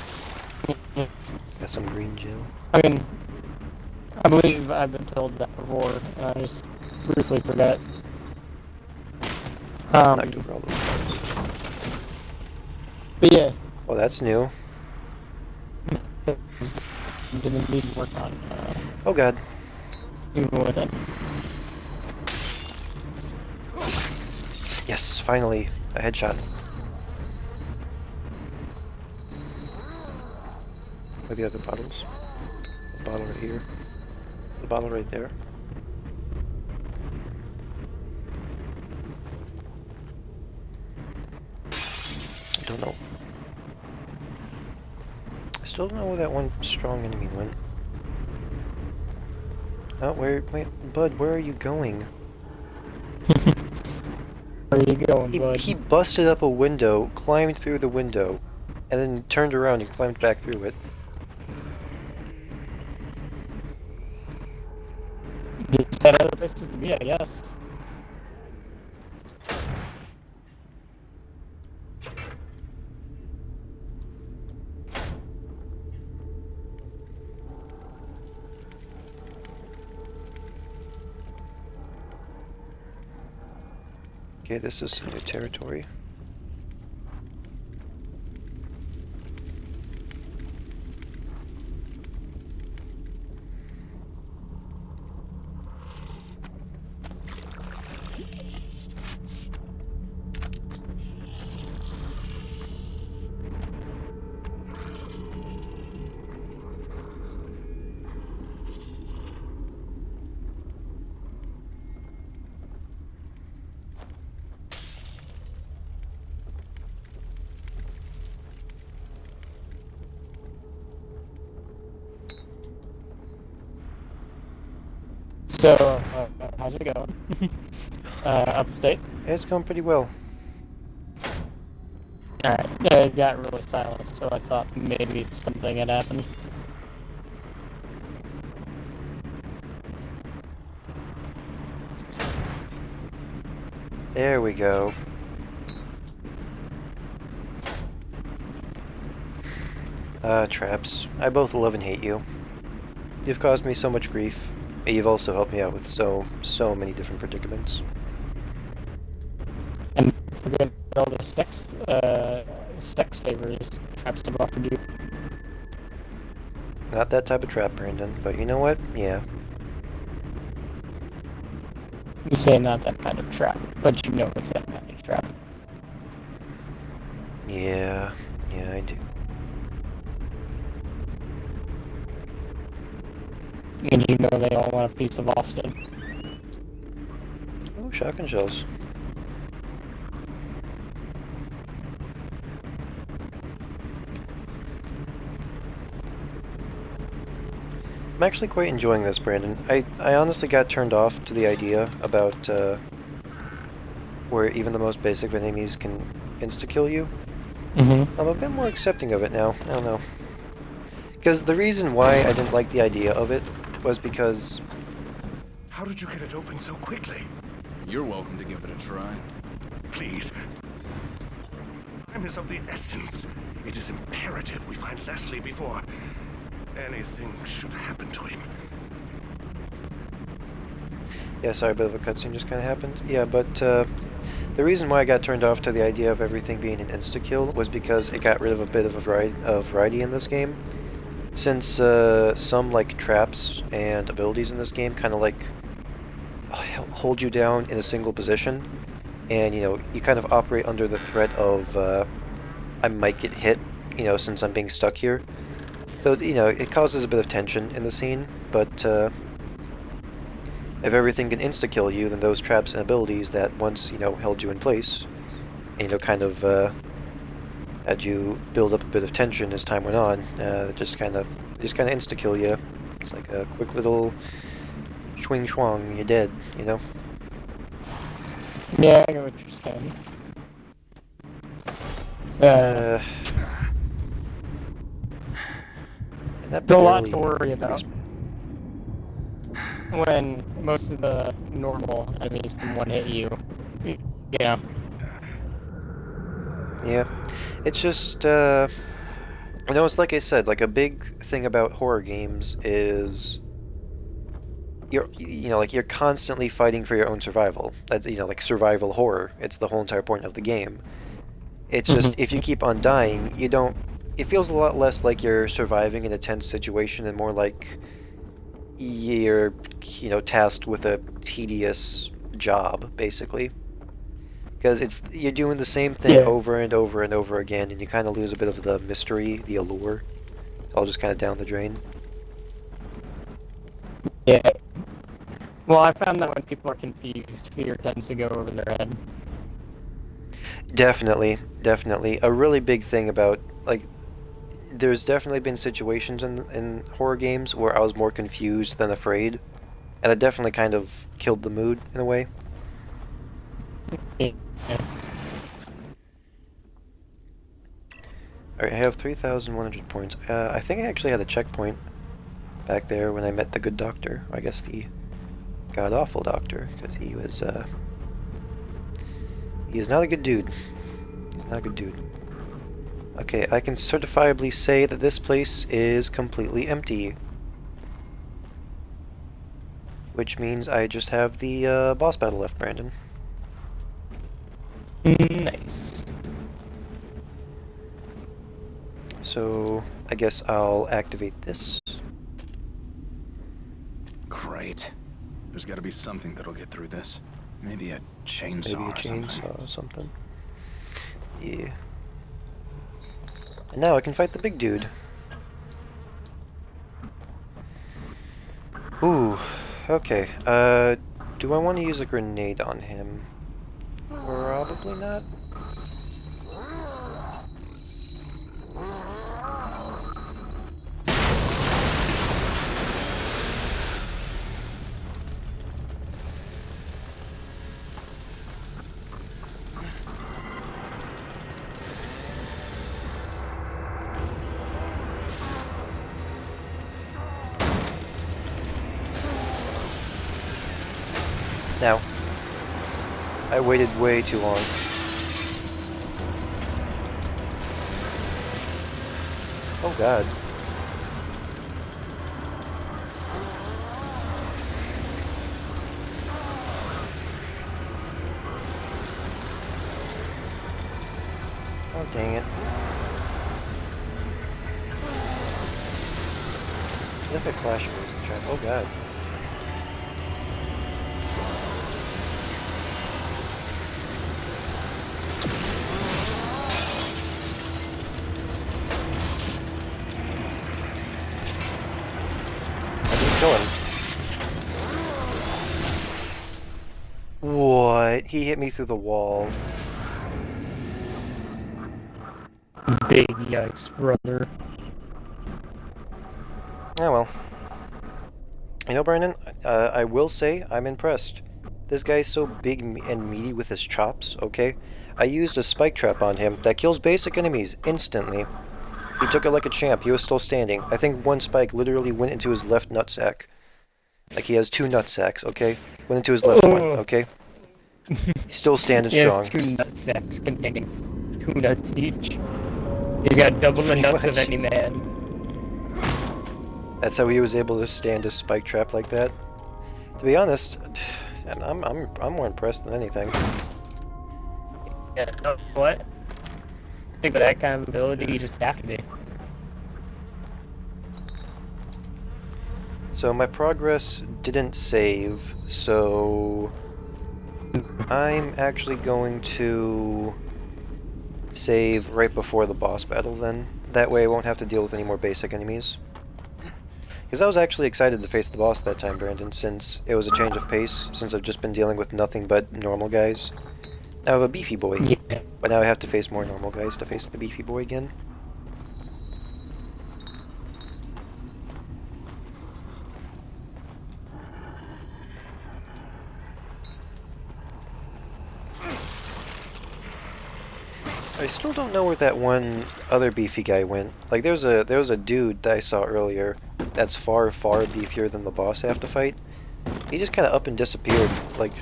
Got some green gel. I mean, I believe I've been told that before, and I just briefly forgot. Knocked over all those cards. But yeah, Well, that's new. didn't need to work on Oh god. even with it. Yes, finally, a headshot. Where are the other bottles? The bottle right here. The bottle right there. I don't know. I still don't know where that one strong enemy went. Oh, wait, Bud, where are you going? Where you going, bud? He busted up a window, climbed through the window, and then turned around and climbed back through it. You set other places to be, I guess. Okay, this is some new territory. So, how's it going? Upstate? It's going pretty well. Alright, it got really silent, so I thought maybe something had happened. There we go. Traps. I both love and hate you. You've caused me so much grief, but you've also helped me out with so many different predicaments. And forget all the Stex favors traps have offered you. Not that type of trap, Brandon, but you know what? Yeah. You say not that kind of trap, but you know it's that kind of trap. Yeah, I do. And you know they all want a piece of Austin. Oh, shotgun shells. I'm actually quite enjoying this, Brandon. I honestly got turned off to the idea about where even the most basic of enemies can insta-kill you. Mm-hmm. I'm a bit more accepting of it now. I don't know. Because the reason why I didn't like the idea of it was because... How did you get it open so quickly? You're welcome to give it a try. Please. Time is of the essence. It is imperative we find Leslie before... anything should happen to him. Yeah, sorry, a bit of a cutscene just kind of happened. Yeah, but the reason why I got turned off to the idea of everything being an insta-kill was because it got rid of a bit of a variety in this game. Since some like traps and abilities in this game kind of like hold you down in a single position, and you know you kind of operate under the threat of I might get hit, you know, since I'm being stuck here. So you know it causes a bit of tension in the scene, but if everything can insta-kill you, then those traps and abilities that once, you know, held you in place, and, you know, kind of had you build up a bit of tension as time went on, just kind of insta-kill you. It's like a quick little swing schwang, you're dead, you know? Yeah, I know what you're saying. It's, and that it's a lot barely to worry about when most of the normal enemies can one-hit you. You know. Yeah, it's just, you know, it's like I said, like a big thing about horror games is you know, like you're constantly fighting for your own survival. That, you know, like survival horror. It's the whole entire point of the game. It's just if you keep on dying, you don't. It feels a lot less like you're surviving in a tense situation and more like you're, you know, tasked with a tedious job, basically. Because you're doing the same thing over and over and over again, and you kind of lose a bit of the mystery, the allure. It's all just kind of down the drain. Yeah. Well, I found that when people are confused, fear tends to go over their head. Definitely, definitely. A really big thing about, like, there's definitely been situations in horror games where I was more confused than afraid, and it definitely kind of killed the mood in a way. Yeah. Alright, I have 3,100 points. I think I actually had a checkpoint back there when I met the good doctor. I guess the god-awful doctor, because he was, he is not a good dude. He's not a good dude. Okay, I can certifiably say that this place is completely empty. Which means I just have the boss battle left, Brandon. Nice. So, I guess I'll activate this. Great. There's gotta be something that'll get through this. Maybe a chainsaw Maybe a or something. chainsaw or something. Yeah. And now I can fight the big dude. Ooh, okay. Do I want to use a grenade on him? Probably not. Now, I waited way too long. Oh god. Oh dang it. What if I flash freeze the trap? Oh god. Kill him. What? He hit me through the wall. Big yikes, brother. Oh well. You know, Brandon, I will say I'm impressed. This guy's so big and meaty with his chops, okay? I used a spike trap on him that kills basic enemies instantly. He took it like a champ. He was still standing. I think one spike literally went into his left nutsack. Like he has two nutsacks, okay? Went into his left one, okay? He's still standing He has strong. two nut sacks containing 2 nuts each. He's got double the nuts of any man. That's how he was able to stand a spike trap like that. To be honest, I'm more impressed than anything. Yeah, no, what? I think with that kind of ability, you just have to be. So my progress didn't save, so I'm actually going to save right before the boss battle then. That way I won't have to deal with any more basic enemies. Because I was actually excited to face the boss that time, Brandon, since it was a change of pace, since I've just been dealing with nothing but normal guys. Now I have a beefy boy, Yeah. but now I have to face more normal guys to face the beefy boy again. I still don't know where that one other beefy guy went. Like there was a dude that I saw earlier that's far beefier than the boss I have to fight. He just kind of up and disappeared like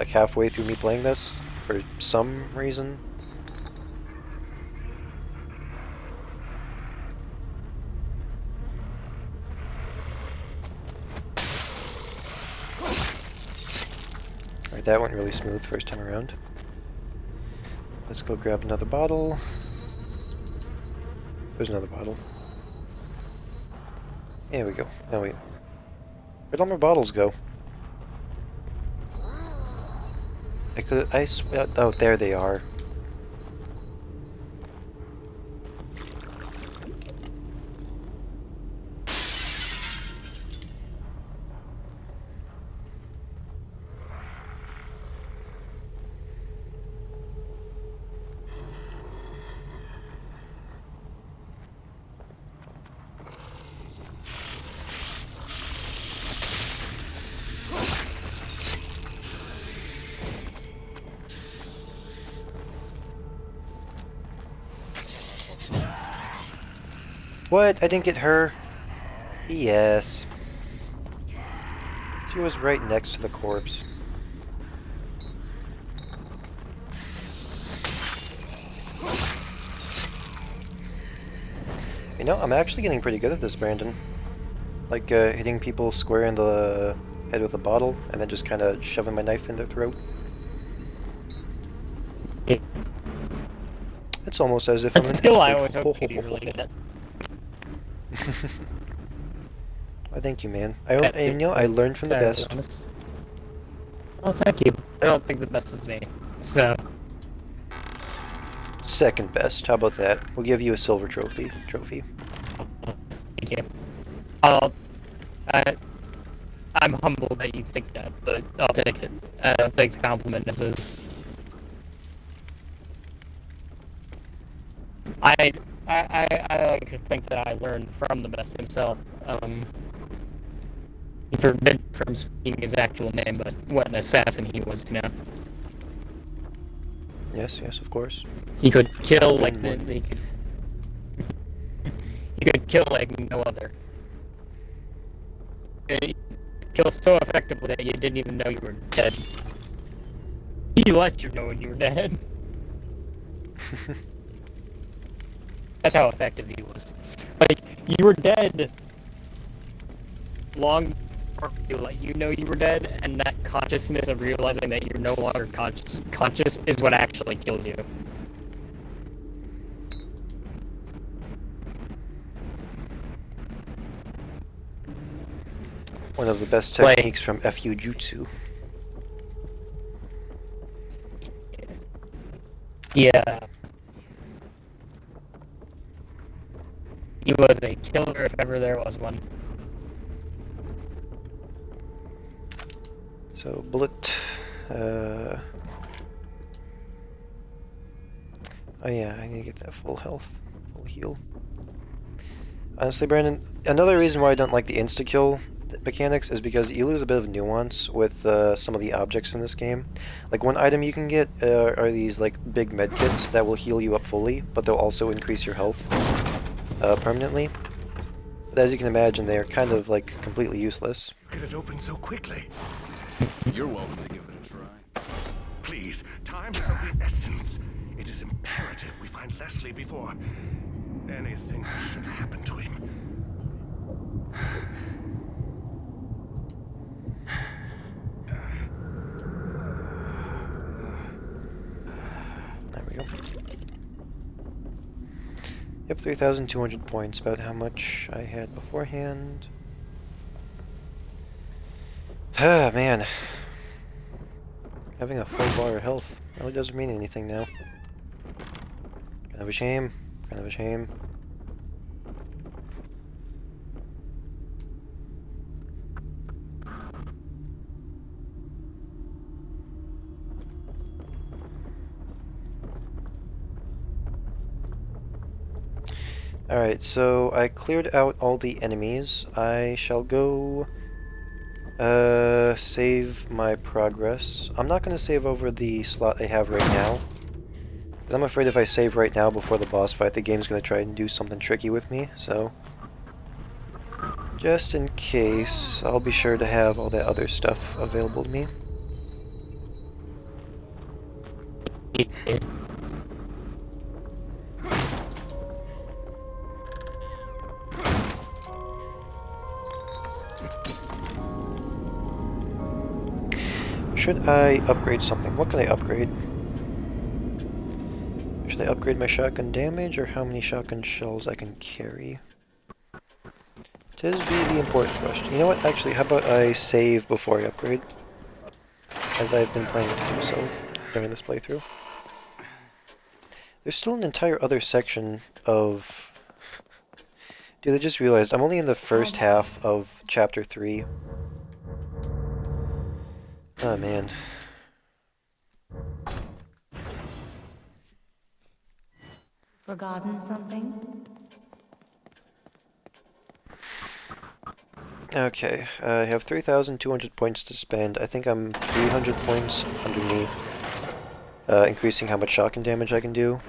halfway through me playing this for some reason. Alright, that went really smooth first time around. Let's go grab another bottle. There's another bottle. There we go. Now wait. Where'd all my bottles go? Oh, there they are. What? I didn't get her? Yes. She was right next to the corpse. You know, I'm actually getting pretty good at this, Brandon. Like, hitting people square in the head with a bottle, and then just kind of shoving my knife in their throat. Yeah. It's almost as if That's I'm a an skill I expert. always hope to be really good at. Why, thank you, man. You know, I learned from the best. Oh, thank you. I don't think the best is me. So, Second best. How about that? We'll give you a silver trophy. thank you. I'll, I, I'm humbled that you think that, but I'll take it. I don't think the compliment is. I like to think that I learned from the best himself. He forbid from speaking his actual name, but what an assassin he was, you know. Yes, yes, of course. He could kill like One. he could kill like no other. And he killed so effectively that you didn't even know you were dead. He let you know when you were dead. That's how effective he was. Like, you were dead long before he let you know you were dead, and that consciousness of realizing that you're no longer conscious is what actually kills you. One of the best Like- techniques from FU Jutsu. Yeah. He was a killer if ever there was one. So, bullet. Oh yeah, I need to get that full health, full heal. Honestly, Brandon, another reason why I don't like the insta-kill mechanics is because you lose a bit of nuance with some of the objects in this game. Like, one item you can get are these, like, big medkits that will heal you up fully, but they'll also increase your health permanently. But as you can imagine, they are kind of, like, completely useless. Get it open so quickly. You're welcome to give it a try. Please, time is of the essence. It is imperative we find Leslie before anything should happen to him. There we go. Yep, 3,200 points, about how much I had beforehand. Ah, man. Having a full bar of health really doesn't mean anything now. Kind of a shame. Kind of a shame. Alright, so I cleared out all the enemies. I shall go save my progress. I'm not going to save over the slot I have right now. But I'm afraid if I save right now before the boss fight, the game's going to try and do something tricky with me, so... just in case, I'll be sure to have all that other stuff available to me. Should I upgrade something? What can I upgrade? Should I upgrade my shotgun damage, or how many shotgun shells I can carry? Tis be the important question. You know what, actually, how about I save before I upgrade? As I've been planning to do so during this playthrough. There's still an entire other section of... Dude, I just realized I'm only in the first half of Chapter 3. Oh, man. Forgotten something? Okay, I have 3,200 points to spend. I think I'm 300 points underneath, increasing how much shotgun damage I can do,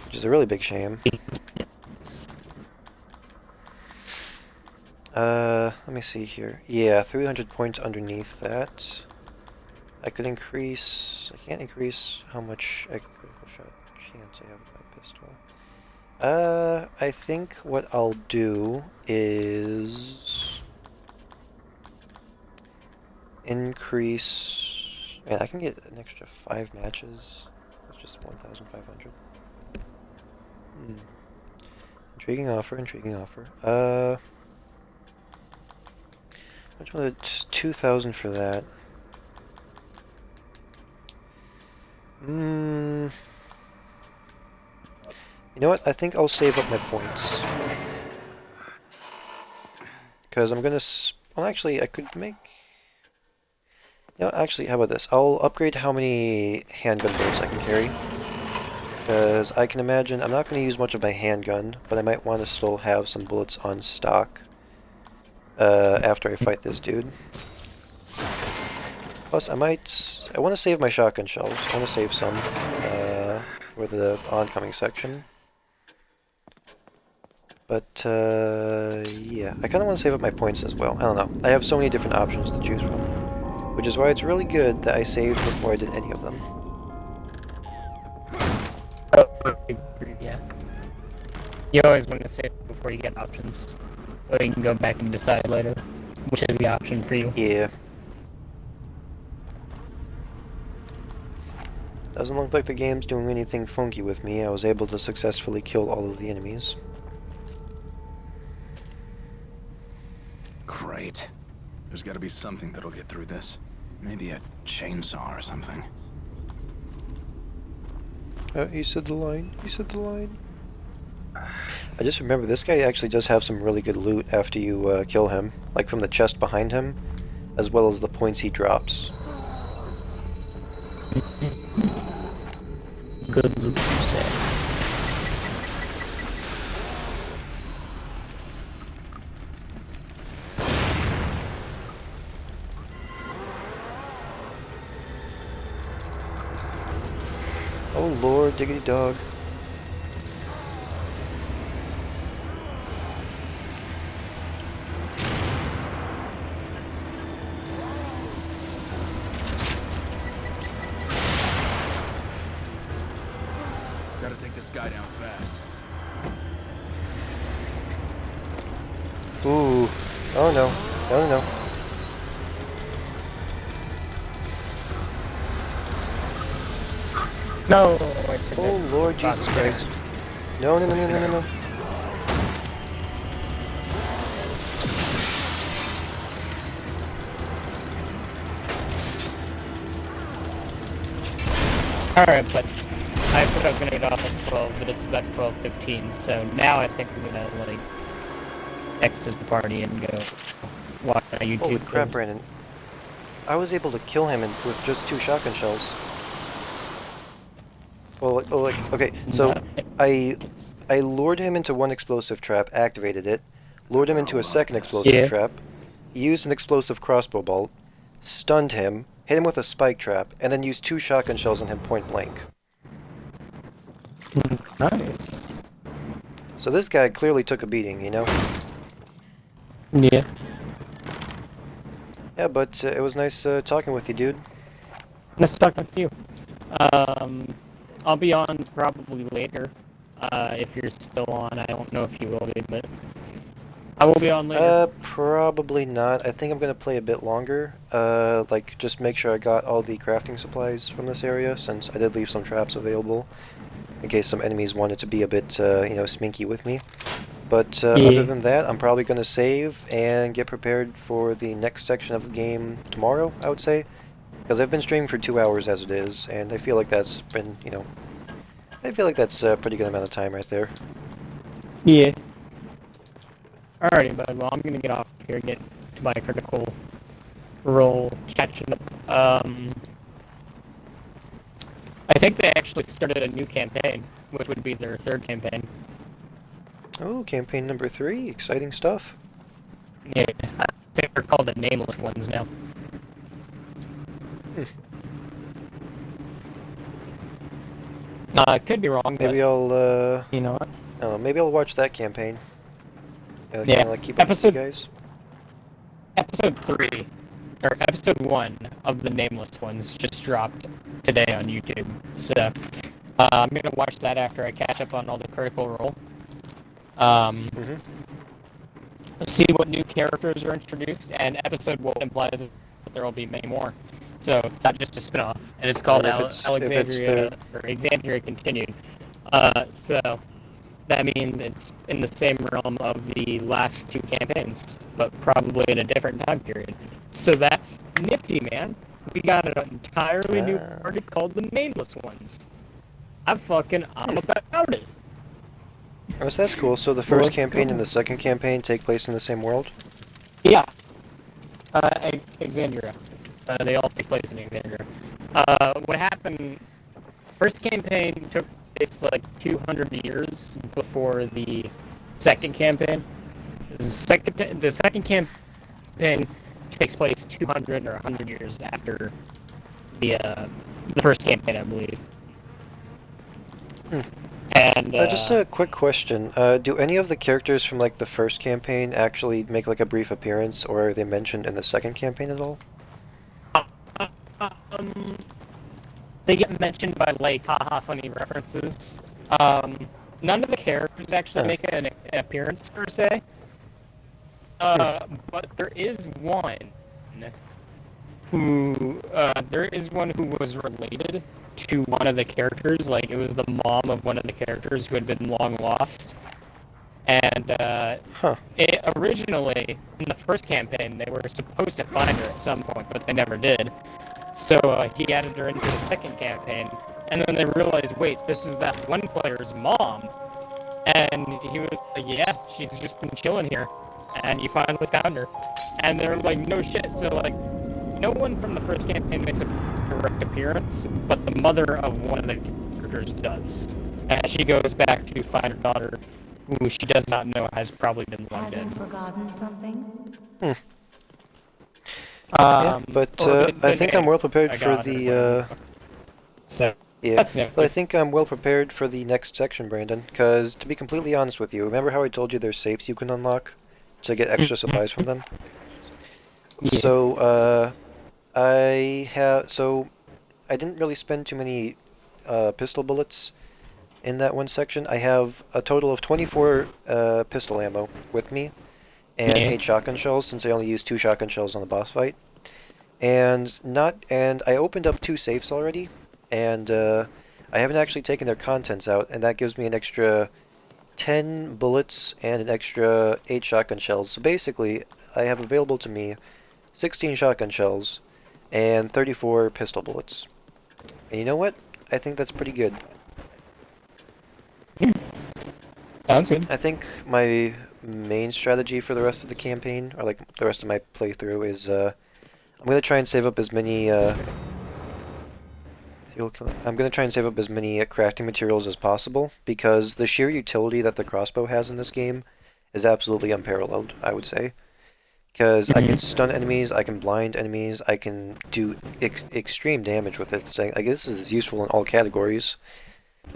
which is a really big shame. Let me see here. Yeah, 300 points underneath that. I could increase... I can't increase how much critical shot chance I have with my pistol. I think what I'll do is... increase... Man, I can get an extra 5 matches. That's just 1,500. Intriguing offer, intriguing offer. Which one? 2,000 for that. You know what? I think I'll save up my points. Because I'm gonna... well, actually, I could make... You know, actually, how about this? I'll upgrade how many handgun bullets I can carry. Because I can imagine I'm not going to use much of my handgun, but I might want to still have some bullets on stock after I fight this dude. Plus, I want to save my shotgun shells. I want to save some for the oncoming section. But, yeah. I kind of want to save up my points as well. I don't know. I have so many different options to choose from. Which is why it's really good that I saved before I did any of them. Yeah. You always want to save before you get options. So you can go back and decide later which is the option for you. Yeah. Doesn't look like the game's doing anything funky with me. I was able to successfully kill all of the enemies. Great. There's gotta be something that'll get through this. Maybe a chainsaw or something. He said the line. He said the line. I just remember this guy actually does have some really good loot after you kill him. Like from the chest behind him, as well as the points he drops. Good loot, you say. Oh lord, diggity dog. Gotta take this guy down fast. Ooh. Oh no. No, no, no. No! I Oh forgot. Lord Jesus Christ. No, no, no, no, no, no, no. Alright, but I said I was gonna get off at 12, but it's about 12:15, so now I think we're gonna, like, exit the party and go watch on YouTube. Holy crap, 'cause- Brandon. I was able to kill him with just 2 shotgun shells. Well, okay, so I lured him into one explosive trap, activated it, lured him into a second explosive Yeah. trap, used an explosive crossbow bolt, stunned him, hit him with a spike trap, and then used 2 shotgun shells on him point blank. Nice. So this guy clearly took a beating, you know? Yeah. Yeah, but it was nice talking with you, dude. Let's talk with you. I'll be on probably later. If you're still on, I don't know if you will be, but I will be on later. Probably not. I think I'm gonna play a bit longer. Like, just make sure I got all the crafting supplies from this area, since I did leave some traps available, in case some enemies wanted to be a bit, you know, sminky with me. But other than that, I'm probably gonna save and get prepared for the next section of the game tomorrow, I would say. Because I've been streaming for 2 hours as it is, and I feel like that's been, you know, I feel like that's a pretty good amount of time right there. Yeah. Alrighty, bud. Well, I'm gonna get off here, get to my critical role, catching up. I think they actually started a new campaign, which would be their third campaign. Oh, campaign number 3, exciting stuff. Yeah, I think they're called the Nameless Ones now. I could be wrong, Maybe but I'll, you know what? I don't know, maybe I'll watch that campaign. Yeah, Kinda like keep up with you guys. Episode 3, or episode 1 of the Nameless Ones just dropped today on YouTube. So, I'm gonna watch that after I catch up on all the Critical Role. See what new characters are introduced, and episode 1 implies that there will be many more. So, it's not just a spin-off, and it's called if it's Alexandria, or Exandria Continued. So, that means it's in the same realm of the last 2 campaigns, but probably in a different time period. So that's nifty, man. We got an entirely new party called the Nameless Ones. I'm about it. Oh, so that's cool. So the first campaign and the second campaign take place in the same world? Yeah. Exandria. They all take place in Exandria. What happened... First campaign took place like 200 years before the second campaign. The second campaign takes place 200 or 100 years after the first campaign, I believe. And Just a quick question. Do any of the characters from like the first campaign actually make like a brief appearance, or are they mentioned in the second campaign at all? they get mentioned by like haha funny references. None of the characters actually make an appearance per se. But there is one who was related to one of the characters. Like, it was the mom of one of the characters who had been long lost. And originally, in the first campaign, they were supposed to find her at some point, but they never did. So he added her into the second campaign, and then they realized, wait, this is that one player's mom. And he was like, yeah, she's just been chilling here, and you finally found her. And they're like, no shit. So, like, no one from the first campaign makes a direct appearance, but the mother of one of the characters does. And she goes back to find her daughter, who she does not know has probably been long Have you dead. forgotten something? Yeah, but I think I'm well prepared for the. So Yeah, that's but I think I'm well prepared for the next section, Brandon. Because to be completely honest with you, remember how I told you there's safes you can unlock to get extra supplies from them? Yeah. So I didn't really spend too many pistol bullets in that one section. I have a total of 24 pistol ammo with me, and Yeah. 8 shotgun shells since I only used 2 shotgun shells on the boss fight. And I opened up 2 safes already, and I haven't actually taken their contents out, and that gives me an extra 10 bullets and an extra 8 shotgun shells. So basically, I have available to me 16 shotgun shells and 34 pistol bullets. And you know what? I think that's pretty good. Sounds good. I think my main strategy for the rest of the campaign, or like the rest of my playthrough, is I'm gonna try and save up as many I'm gonna try and save up as many crafting materials as possible because the sheer utility that the crossbow has in this game is absolutely unparalleled, I would say. Because I can stun enemies, I can blind enemies, I can do extreme damage with it. So I guess this is useful in all categories.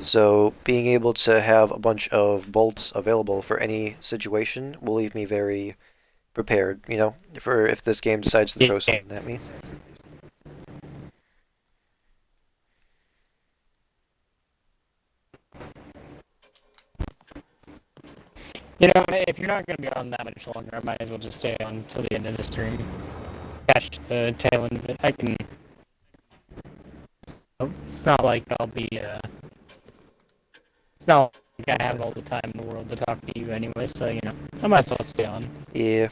So being able to have a bunch of bolts available for any situation will leave me very prepared, you know, for if this game decides to throw something at me. You know, if you're not going to be on that much longer, I might as well just stay on until the end of the stream. Catch the tail end of it. I can. It's not like I'll be. It's not like I have all the time in the world to talk to you anyway, so, you know, I might as well stay on. Yeah.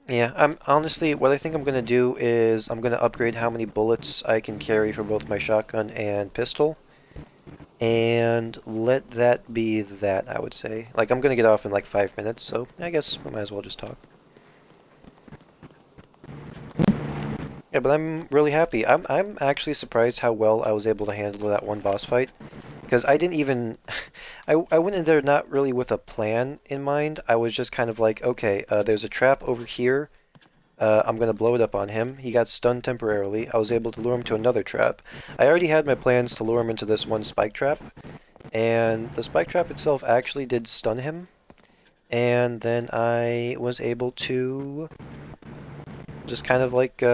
Yeah, I'm honestly, what I think I'm gonna do is I'm gonna upgrade how many bullets I can carry for both my shotgun and pistol. And let that be that, I would say. Like, I'm gonna get off in like 5 minutes, so I guess we might as well just talk. Yeah, but I'm really happy. I'm actually surprised how well I was able to handle that one boss fight. Because I didn't even... I went in there not really with a plan in mind. I was just kind of like, okay, there's a trap over here. I'm going to blow it up on him. He got stunned temporarily. I was able to lure him to another trap. I already had my plans to lure him into this one spike trap. And the spike trap itself actually did stun him. And then I was able to just kind of like...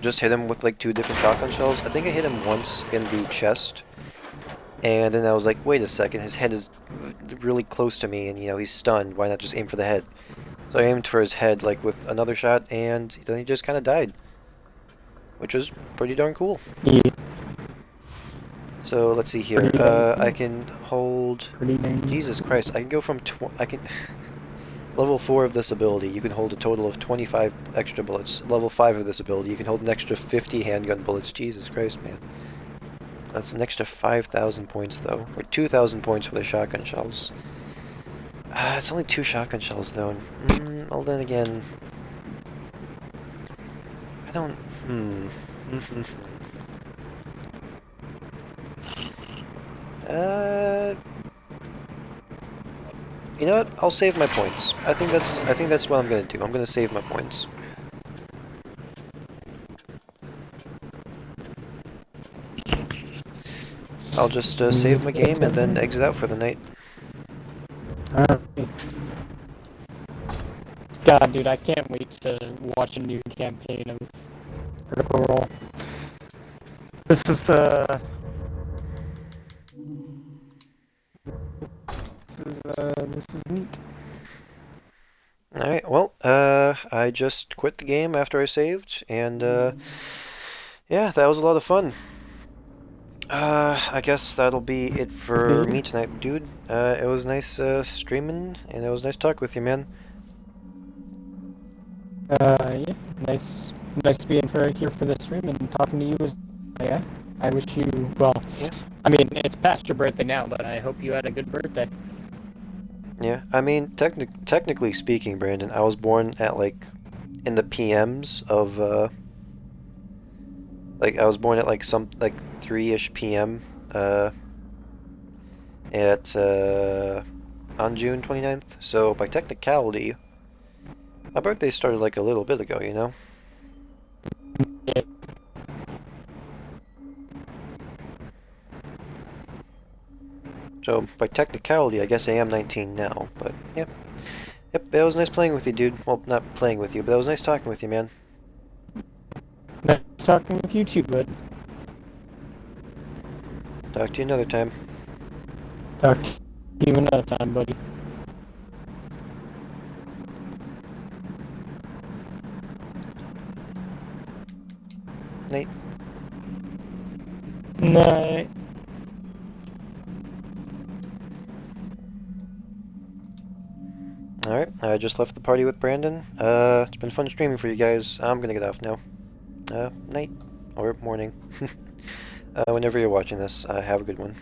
just hit him with like 2 different shotgun shells. I think I hit him once in the chest. And then I was like, wait a second, his head is really close to me and, you know, he's stunned. Why not just aim for the head? So I aimed for his head, like, with another shot, and then he just kind of died. Which was pretty darn cool. Yeah. So, let's see here. I can hold... Jesus Christ, I can go from... I can... Level 4 of this ability, you can hold a total of 25 extra bullets. Level 5 of this ability, you can hold an extra 50 handgun bullets. Jesus Christ, man. That's an extra 5,000 points, though. Or 2,000 points for the shotgun shells. It's only 2 shotgun shells, though. Well, then again... I don't... You know what? I'll save my points. I think that's what I'm gonna do. I'm gonna save my points. I'll just save my game and then exit out for the night. Alright. God, dude, I can't wait to watch a new campaign of Critical Role. This is neat. Alright, well, I just quit the game after I saved, and, yeah, that was a lot of fun. I guess that'll be it for me tonight, dude. It was nice, streaming, and it was nice talking with you, man. Yeah, nice being here for the stream and talking to you as yeah. I wish you, well, Yeah. I mean, it's past your birthday now, but I hope you had a good birthday. Yeah, I mean, technically speaking, Brandon, I was born at, like, in the PMs of, like, I was born at, like, 3-ish PM, on June 29th, so by technicality, my birthday started, like, a little bit ago, you know? Yeah. So, by technicality, I guess I am 19 now, but, yep. Yep, it was nice playing with you, dude. Well, not playing with you, but it was nice talking with you, man. Nice talking with you too, bud. Talk to you another time. Talk to you another time, buddy. Nate? Night. Alright, I just left the party with Brandon. It's been fun streaming for you guys. I'm gonna get off now. Night. Or morning. Whenever you're watching this, have a good one.